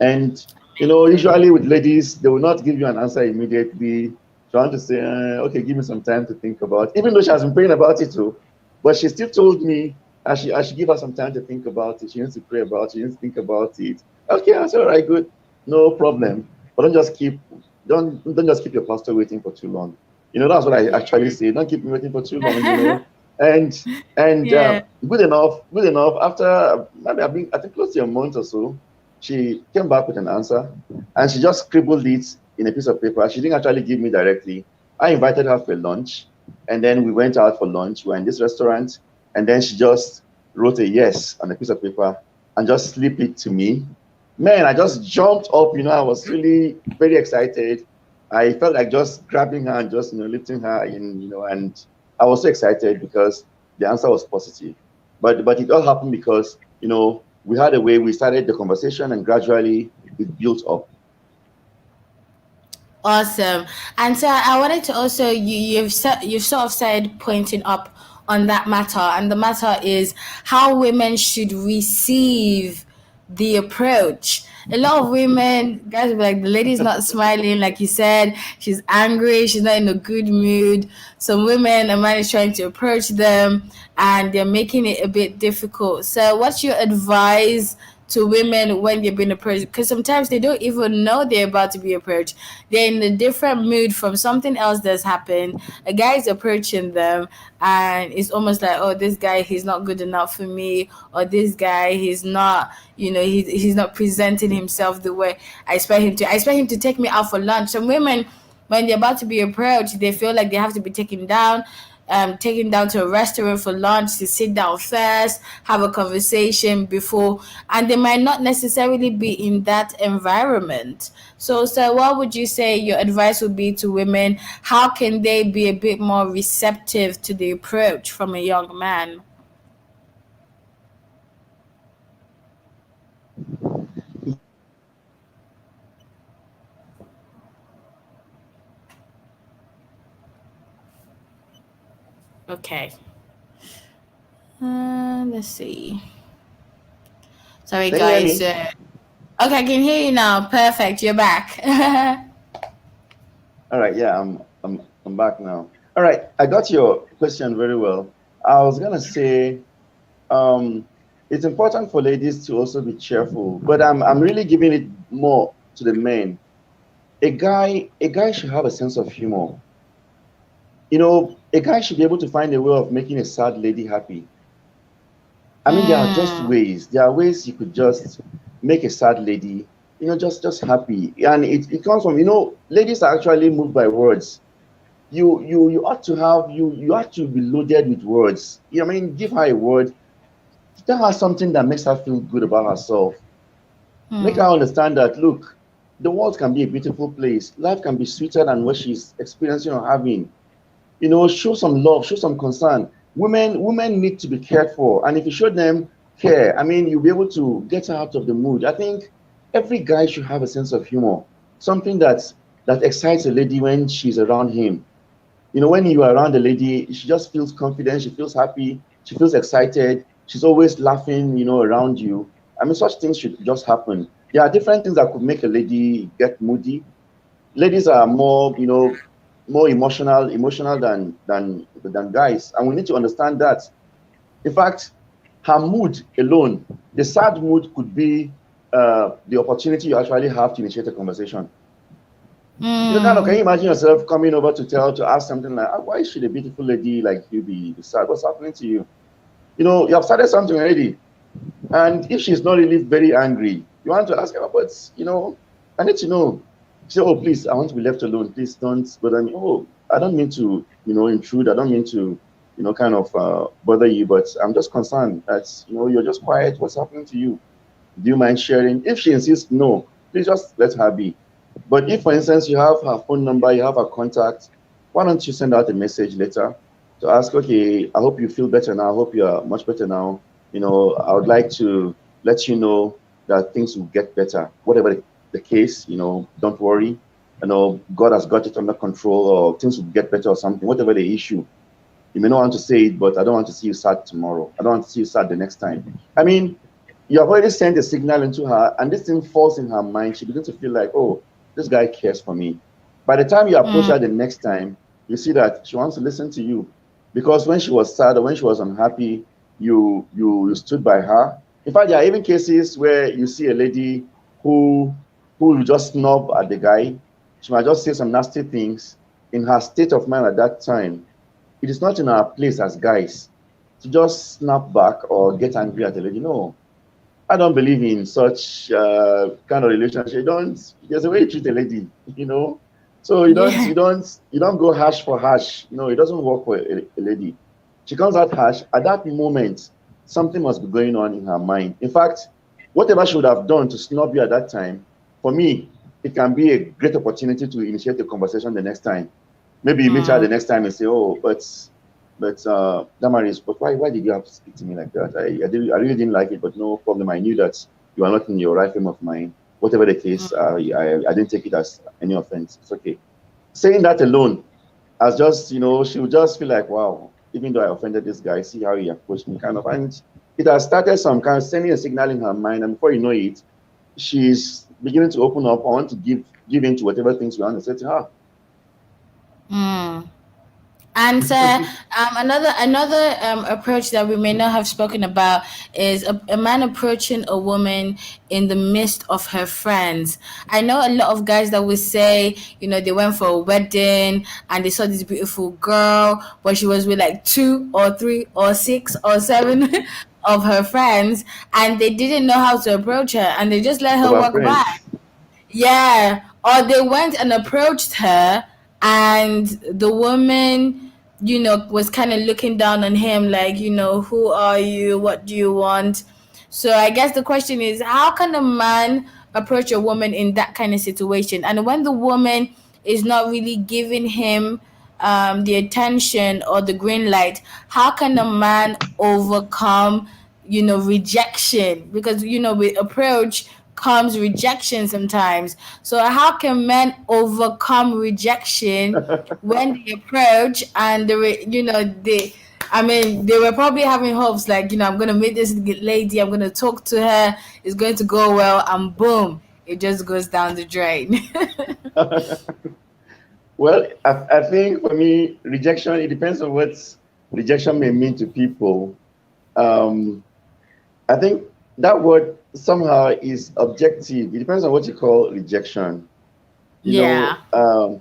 And usually with ladies, they will not give you an answer immediately. She want to say, okay, give me some time to think about it. Even though she has been praying about it too, but she still told me I should give her some time to think about it. She needs to pray about it. She needs to think about it. Okay, I said, all right, good, no problem. But don't just keep your pastor waiting for too long. That's what I actually say. Don't keep me waiting for too long. And Yeah. good enough. After maybe I think close to a month or so, she came back with an answer, and she just scribbled it in a piece of paper. She didn't actually give me directly. I invited her for lunch, and then we went out for lunch. We were in this restaurant, and then she just wrote a yes on a piece of paper and just slipped it to me. Man, I just jumped up. I was really very excited. I felt like just grabbing her and just lifting her in. And I was so excited because the answer was positive. But it all happened because we had a way we started the conversation, and gradually it built up. Awesome. And so I wanted to also you've sort of started pointing up on that matter, and the matter is how women should receive the approach. A lot of women, guys, will be like, the lady's not smiling, like you said, she's angry, she's not in a good mood. Some women, a man is trying to approach them, and they're making it a bit difficult. So, what's your advice to women when they're being approached? Because sometimes they don't even know they're about to be approached. They're in a different mood from something else that's happened. A guy is approaching them, and it's almost like, oh, this guy, he's not good enough for me, or this guy, he's not, he's not presenting himself the way I expect him to. I expect him to take me out for lunch. Some women, when they're about to be approached, they feel like they have to be taken down to a restaurant for lunch, to sit down first, have a conversation before, and they might not necessarily be in that environment. So what would you say your advice would be to women? How can they be a bit more receptive to the approach from a young man? Okay. Let's see. Sorry, Can you hear guys. me? Okay, I can hear you now. Perfect. You're back. All right, yeah, I'm back now. All right, I got your question very well. I was gonna say, um, it's important for ladies to also be cheerful, but I'm really giving it more to the men. A guy should have a sense of humor. A guy should be able to find a way of making a sad lady happy. I mean, there are just Mm. ways. There are ways you could just make a sad lady, just happy. And it comes from, ladies are actually moved by words. You ought to have you ought to be loaded with words. I mean, give her a word, tell her something that makes her feel good about herself. Make her Mm. understand that look, the world can be a beautiful place. Life can be sweeter than what she's experiencing or having. Show some love, show some concern. Women need to be cared for, and if you show them care, I mean, you'll be able to get her out of the mood. I think every guy should have a sense of humor, something that excites a lady when she's around him. When you are around a lady, she just feels confident, she feels happy, she feels excited, she's always laughing, around you. I mean, such things should just happen. There are different things that could make a lady get moody. Ladies are more emotional than guys, and we need to understand that. In fact, her mood alone, the sad mood could be the opportunity you actually have to initiate a conversation. Can you Mm. imagine yourself coming over to ask something like, "Ah, why should a beautiful lady like you be sad? What's happening to you?" You have started something already. And if she's not really very angry, you want to ask her, but I need to know. Say, oh, please, I want to be left alone. Please don't bother me. Oh, I don't mean to, intrude. I don't mean to, kind of bother you, but I'm just concerned that, you're just quiet. What's happening to you? Do you mind sharing? If she insists, no, please just let her be. But if, for instance, you have her phone number, you have her contact, why don't you send out a message later to ask, okay, I hope you feel better now. I hope you are much better now. I would like to let you know that things will get better. Whatever the case, don't worry. God has got it under control, or things will get better or something, whatever the issue. You may not want to say it, but I don't want to see you sad tomorrow. I don't want to see you sad the next time. I mean, you have already sent a signal into her, and this thing falls in her mind. She begins to feel like, oh, this guy cares for me. By the time you approach her Mm. the next time, you see that she wants to listen to you. Because when she was sad or when she was unhappy, you stood by her. In fact, there are even cases where you see a lady who who will just snub at the guy. She might just say some nasty things. In her state of mind at that time, it is not in our place as guys to just snap back or get angry at the lady. No, I don't believe in such kind of relationship. Don't. There's a way you treat a lady, you know. So you don't, Yeah. you don't, you don't go harsh for harsh. It doesn't work for a lady. She comes out harsh at that moment. Something must be going on in her mind. In fact, whatever she would have done to snub you at that time, for me, it can be a great opportunity to initiate a conversation the next time. Maybe you meet her the Mm. next time and say, "Oh, but Damaris, but why did you have to speak to me like that? I really didn't like it, but no problem. I knew that you are not in your right frame of mind. Whatever the case, I didn't take it as any offense. It's okay." Saying that alone, as just she would just feel like, wow, even though I offended this guy, see how he approached me, kind of, and it has started some kind of sending a signal in her mind, and before you know it, she's beginning to open up. I want to give in to whatever things we want to say to her. Mm. And another approach that we may not have spoken about is a man approaching a woman in the midst of her friends. I know a lot of guys that would say, they went for a wedding and they saw this beautiful girl, but she was with like two or three or six or seven of her friends, and they didn't know how to approach her, and they just let Of her our walk by. friends. Yeah, or they went and approached her, and the woman, was kind of looking down on him, like, who are you? What do you want? So I guess the question is, how can a man approach a woman in that kind of situation? And when the woman is not really giving him the attention or the green light, how can a man overcome, rejection? Because, with approach comes rejection sometimes. So how can men overcome rejection when they approach and I mean, they were probably having hopes like, I'm gonna meet this lady, I'm gonna talk to her, it's going to go well, and boom, it just goes down the drain. Well, I think for me, rejection, it depends on what rejection may mean to people. Um, I think that word somehow is objective. It depends on what you call rejection. You know, Yeah.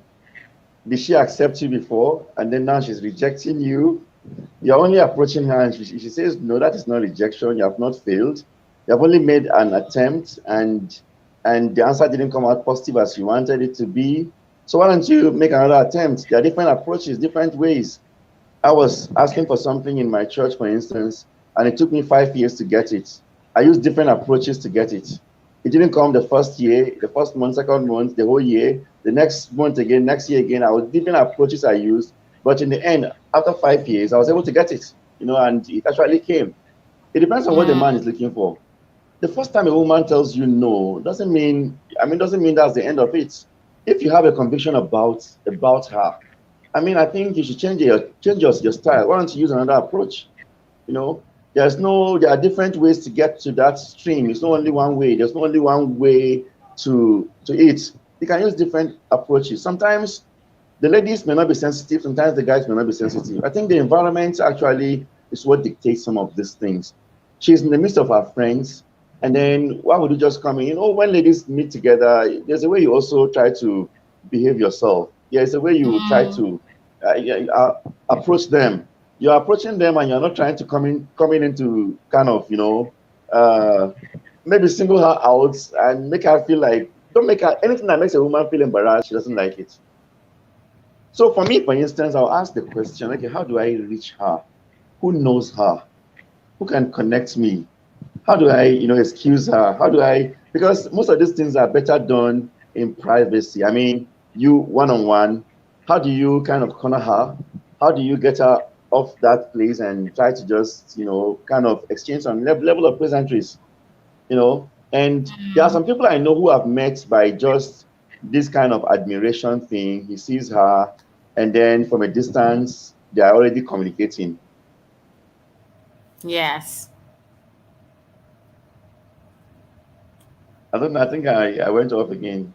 did she accept you before and then now she's rejecting you? You're only approaching her and she says, no, that is not rejection. You have not failed. You have only made an attempt and the answer didn't come out positive as you wanted it to be. So why don't you make another attempt? There are different approaches, different ways. I was asking for something in my church, for instance, and it took me 5 years to get it. I used different approaches to get it. It didn't come the first year, the first month, second month, the whole year, the next month again, next year again. I was different approaches I used, but in the end, after 5 years, I was able to get it, and it actually came. It depends on what the man is looking for. The first time a woman tells you no doesn't mean that's the end of it. If you have a conviction about her, I think you should change your style. Why don't you use another approach? You know, there are different ways to get to that stream. It's not only one way. There's not only one way to eat. You can use different approaches. Sometimes the ladies may not be sensitive. Sometimes the guys may not be sensitive. I think the environment actually is what dictates some of these things. She's in the midst of her friends, and then why would you just come in? When ladies meet together, there's a way you also try to behave yourself. There's a way you try to yeah, approach them. You're approaching them, and you're not trying to coming into kind of uh, maybe single her out and make her feel like, don't make her anything that makes a woman feel embarrassed. She doesn't like it. So for me, for instance, I'll ask the question, okay, how do I reach her? Who knows her? Who can connect me? How do I, excuse her? How do I, because most of these things are better done in privacy. You one-on-one, how do you kind of corner her? How do you get her off that place and try to just, kind of exchange some level of pleasantries? And there are some people I know who have met by just this kind of admiration thing. He sees her, and then from a distance they are already communicating. Yes. I don't know, I think I went off again.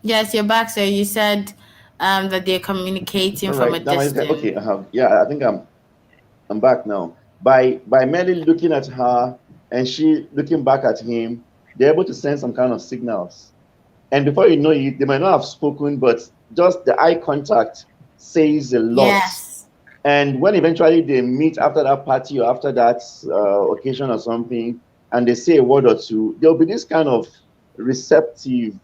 Yes, you're back. So you said that they're communicating All from a right, Damaris, distance. okay, yeah, I think I'm back now. By merely looking at her and she looking back at him, they're able to send some kind of signals. And before you know it, they might not have spoken, but just the eye contact says a lot. Yes. And when eventually they meet after that party or after that occasion or something, and they say a word or two, there'll be this kind of reception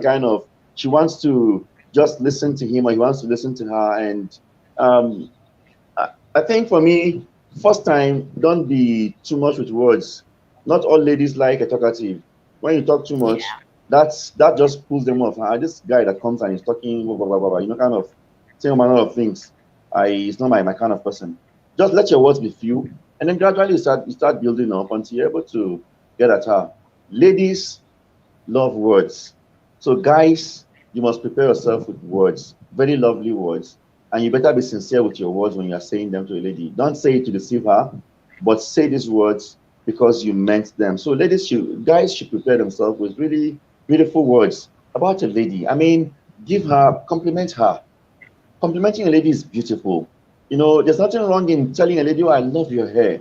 kind of. She wants to just listen to him, or he wants to listen to her. And um, I think for me, first time, don't be too much with words. Not all ladies like a talkative. When you talk too much, Yeah. that just pulls them off. This guy that comes and is talking, blah, blah, blah, blah, blah, kind of saying a manner of things. It's not my kind of person. Just let your words be few, and then gradually you start building up until you're able to get at her. Ladies love words. So, guys, you must prepare yourself with words, very lovely words, and you better be sincere with your words when you are saying them to a lady. Don't say it to deceive her, but say these words because you meant them. So, guys should prepare themselves with really beautiful words about a lady. Give her, compliment her. Complimenting a lady is beautiful. There's nothing wrong in telling a lady, "Oh, I love your hair."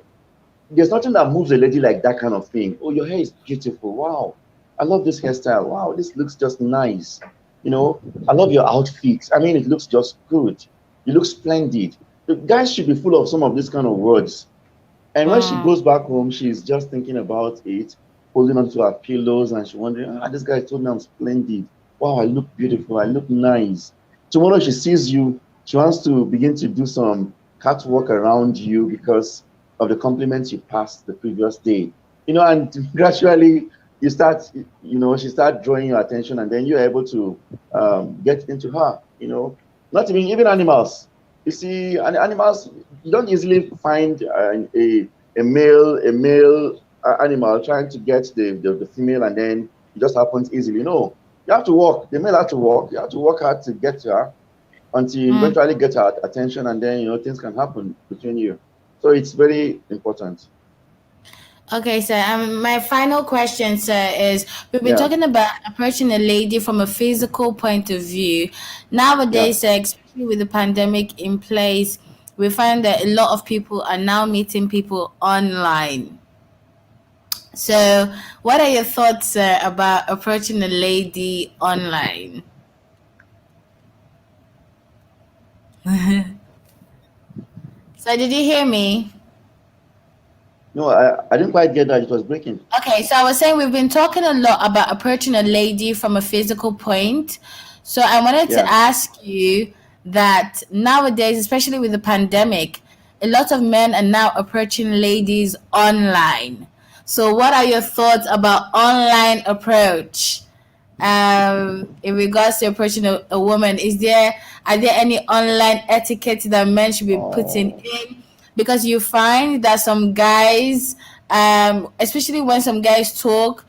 There's nothing that moves a lady like that kind of thing. "Oh, your hair is beautiful. Wow. I love this hairstyle. Wow, this looks just nice. I love your outfit. It looks just good. You look splendid." The guys should be full of some of these kind of words. And when she Mm. goes back home, she's just thinking about it, holding onto her pillows, and she's wondering, this guy told me I'm splendid. Wow, I look beautiful. I look nice. Tomorrow she sees you, she wants to begin to do some catwalk around you because of the compliments you passed the previous day. And gradually she start drawing your attention, and then you're able to get into her. Not even animals. You see, animals, you don't easily find a male animal trying to get the female, and then it just happens easily. No, you have to walk. The male has to walk. You have to work hard to get to her until you Mm. eventually get her attention, and then things can happen between you. So it's very important. Okay, sir. My final question, sir, is we've been Yeah, talking about approaching a lady from a physical point of view. yeah. Nowadays, sir, especially with the pandemic in place, we find that a lot of people are now meeting people online. So, what are your thoughts, sir, about approaching a lady online? So, did you hear me? No, I didn't quite get that. It was breaking. Okay, so I was saying we've been talking a lot about approaching a lady from a physical point. So I wanted to Yeah. ask you that nowadays, especially with the pandemic, a lot of men are now approaching ladies online. So what are your thoughts about online approach? In regards to approaching a woman, are there any online etiquette that men should be putting Oh, in? Because you find that some guys, especially when some guys talk,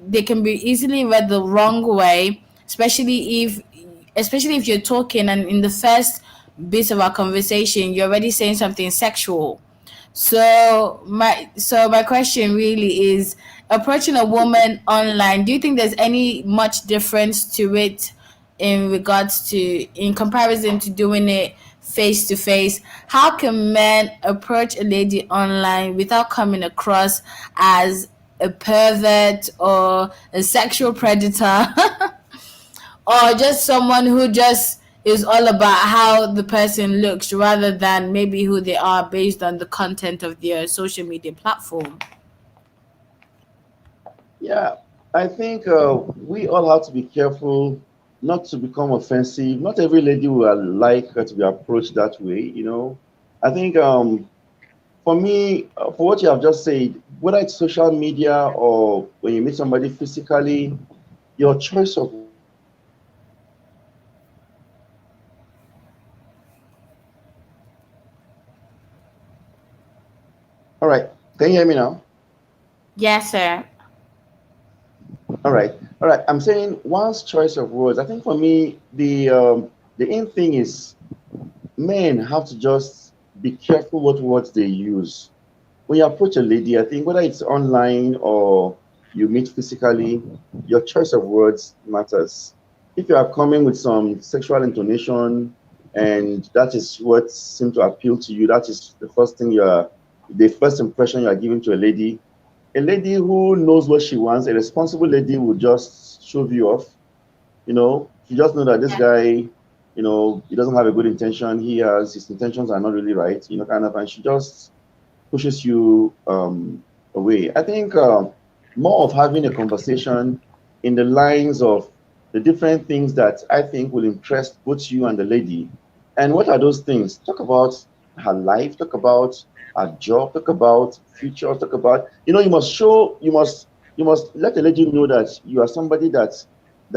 they can be easily read the wrong way, especially if you're talking and in the first bit of our conversation you're already saying something sexual. So my question really is approaching a woman online. Do you think there's any much difference to it in comparison to doing it face to face? How can men approach a lady online without coming across as a pervert or a sexual predator? Or just someone who just is all about how the person looks rather than maybe who they are based on the content of their social media platform. yeah. I think we all have to be careful not to become offensive. Not every lady will like to be approached that way. I think for me, for what you have just said, whether it's social media or when you meet somebody physically, your choice of words matters. You know, all right. Can you hear me now? Yes, sir. All right, all right. I'm saying one's choice of words. I think for me, the in thing is men have to just be careful what words they use. When you approach a lady, I think whether it's online or you meet physically, your choice of words matters. If you are coming with some sexual intonation and that is what seems to appeal to you, that is the first impression you are giving to a lady who knows what she wants, a responsible lady will just shove you off. You just know that this guy, he doesn't have a good intention. His intentions are not really right, kind of, and she just pushes you away. I think more of having a conversation in the lines of the different things that I think will interest both you and the lady. And what are those things? Talk about her life, talk about her job, talk about future, talk about, you must let the lady know that you are somebody that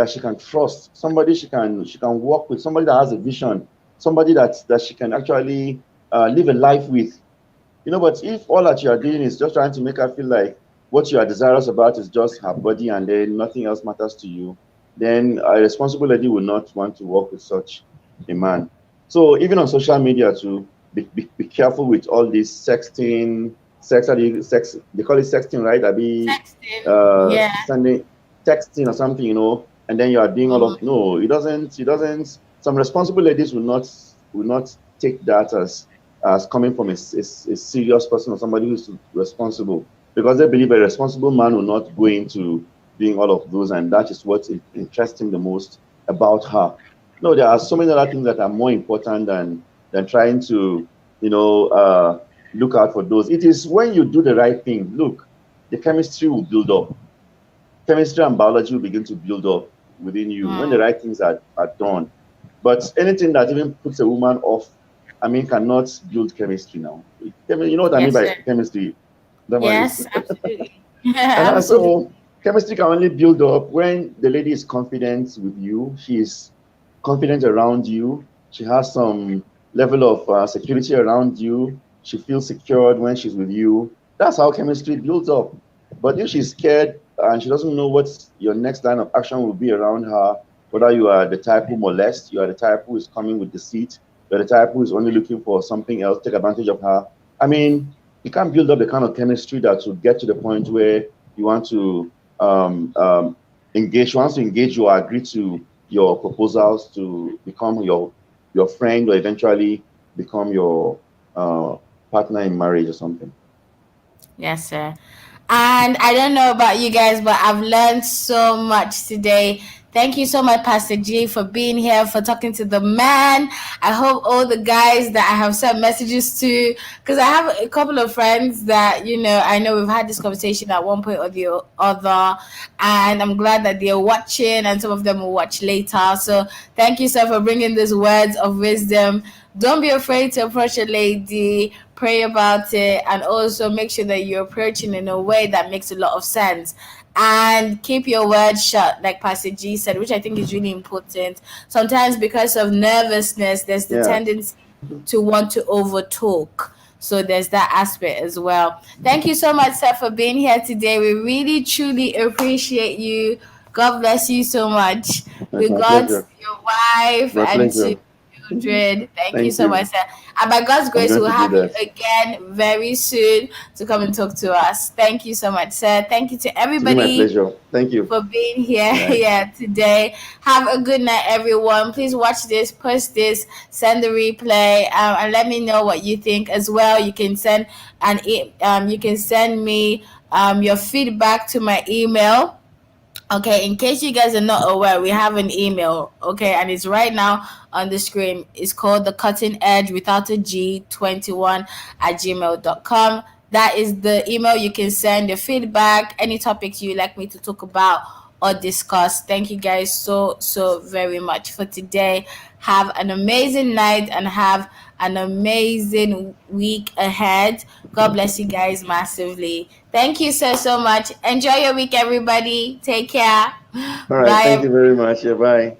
she can trust, somebody she can work with, somebody that has a vision, somebody that she can actually live a life with. But if all that you are doing is just trying to make her feel like what you are desirous about is just her body and then nothing else matters to you, then a responsible lady will not want to work with such a man. So even on social media too, be careful with all this sexting, sex, they call it sexting, right? I be Texting. Yeah. sending texting or something, and then you are doing all of Mhm. no, it doesn't. Some responsible ladies will not take that as coming from a serious person or somebody who's responsible, because they believe a responsible man will not go into doing all of those, and that is what's interesting the most about her. No, there are so many other things that are more important than trying to, you know, uh, look out for those. It is when you do the right thing. Look, the chemistry will build up. Chemistry and biology will begin to build up within you when the Mm. right things are done. But anything that even puts a woman off, I mean, cannot build chemistry now. You know what I mean Yes, by sir. chemistry, Damaris. Yes, absolutely. Absolutely. So chemistry can only build up when the lady is confident with you. She's confident around you. She has some level of security around you. She feels secured when she's with you. That's how chemistry builds up. But if she's scared and she doesn't know what your next line of action will be around her, whether you are the type who molests, you are the type who is coming with deceit, you're the type who is only looking for something else, take advantage of her. I mean, you can't build up the kind of chemistry that will get to the point where you want to engage. Once you engage, you agree to your proposals to become your friend, or eventually become your partner in marriage or something. Yes, sir. And I don't know about you guys, but I've learned so much today. Thank you so much, Pastor G, for being here, for talking to the man. I hope all the guys that I have sent messages to, because I have a couple of friends that, I know we've had this conversation at one point or the other, and I'm glad that they're watching, and some of them will watch later. So thank you, sir, for bringing these words of wisdom. Don't be afraid to approach a lady, pray about it, and also make sure that you're approaching in a way that makes a lot of sense. And keep your words shut, like Pastor G said, which I think is really important. Sometimes, because of nervousness, there's the tendency to want to overtalk. So there's that aspect as well. Thank you so much, Seth, for being here today. We really, truly appreciate you. God bless you so much. That's my God, pleasure. your wife, My and pleasure. to children. Thank you Thank so you. much, sir. And by God's I'm grace, going we'll to do have you that. again very soon to come and talk to us. Thank you so much, sir. Thank you to To be my everybody pleasure. Thank you. for being here Right. today. Have a good night, everyone. Please watch this, post this, send the replay, and let me know what you think as well. You can send you can send me your feedback to my email. Okay, in case you guys are not aware, we have an email, okay, and it's right now on the screen. It's called the Cutting Edge without a G 21 at gmail.com. That is the email you can send your feedback, any topics you'd like me to talk about or discuss. Thank you guys so very much for today. Have an amazing night and have an amazing week ahead. God bless you guys massively. Thank you so much. Enjoy your week, everybody. Take care. All right. Bye. Thank you very much. Yeah, bye.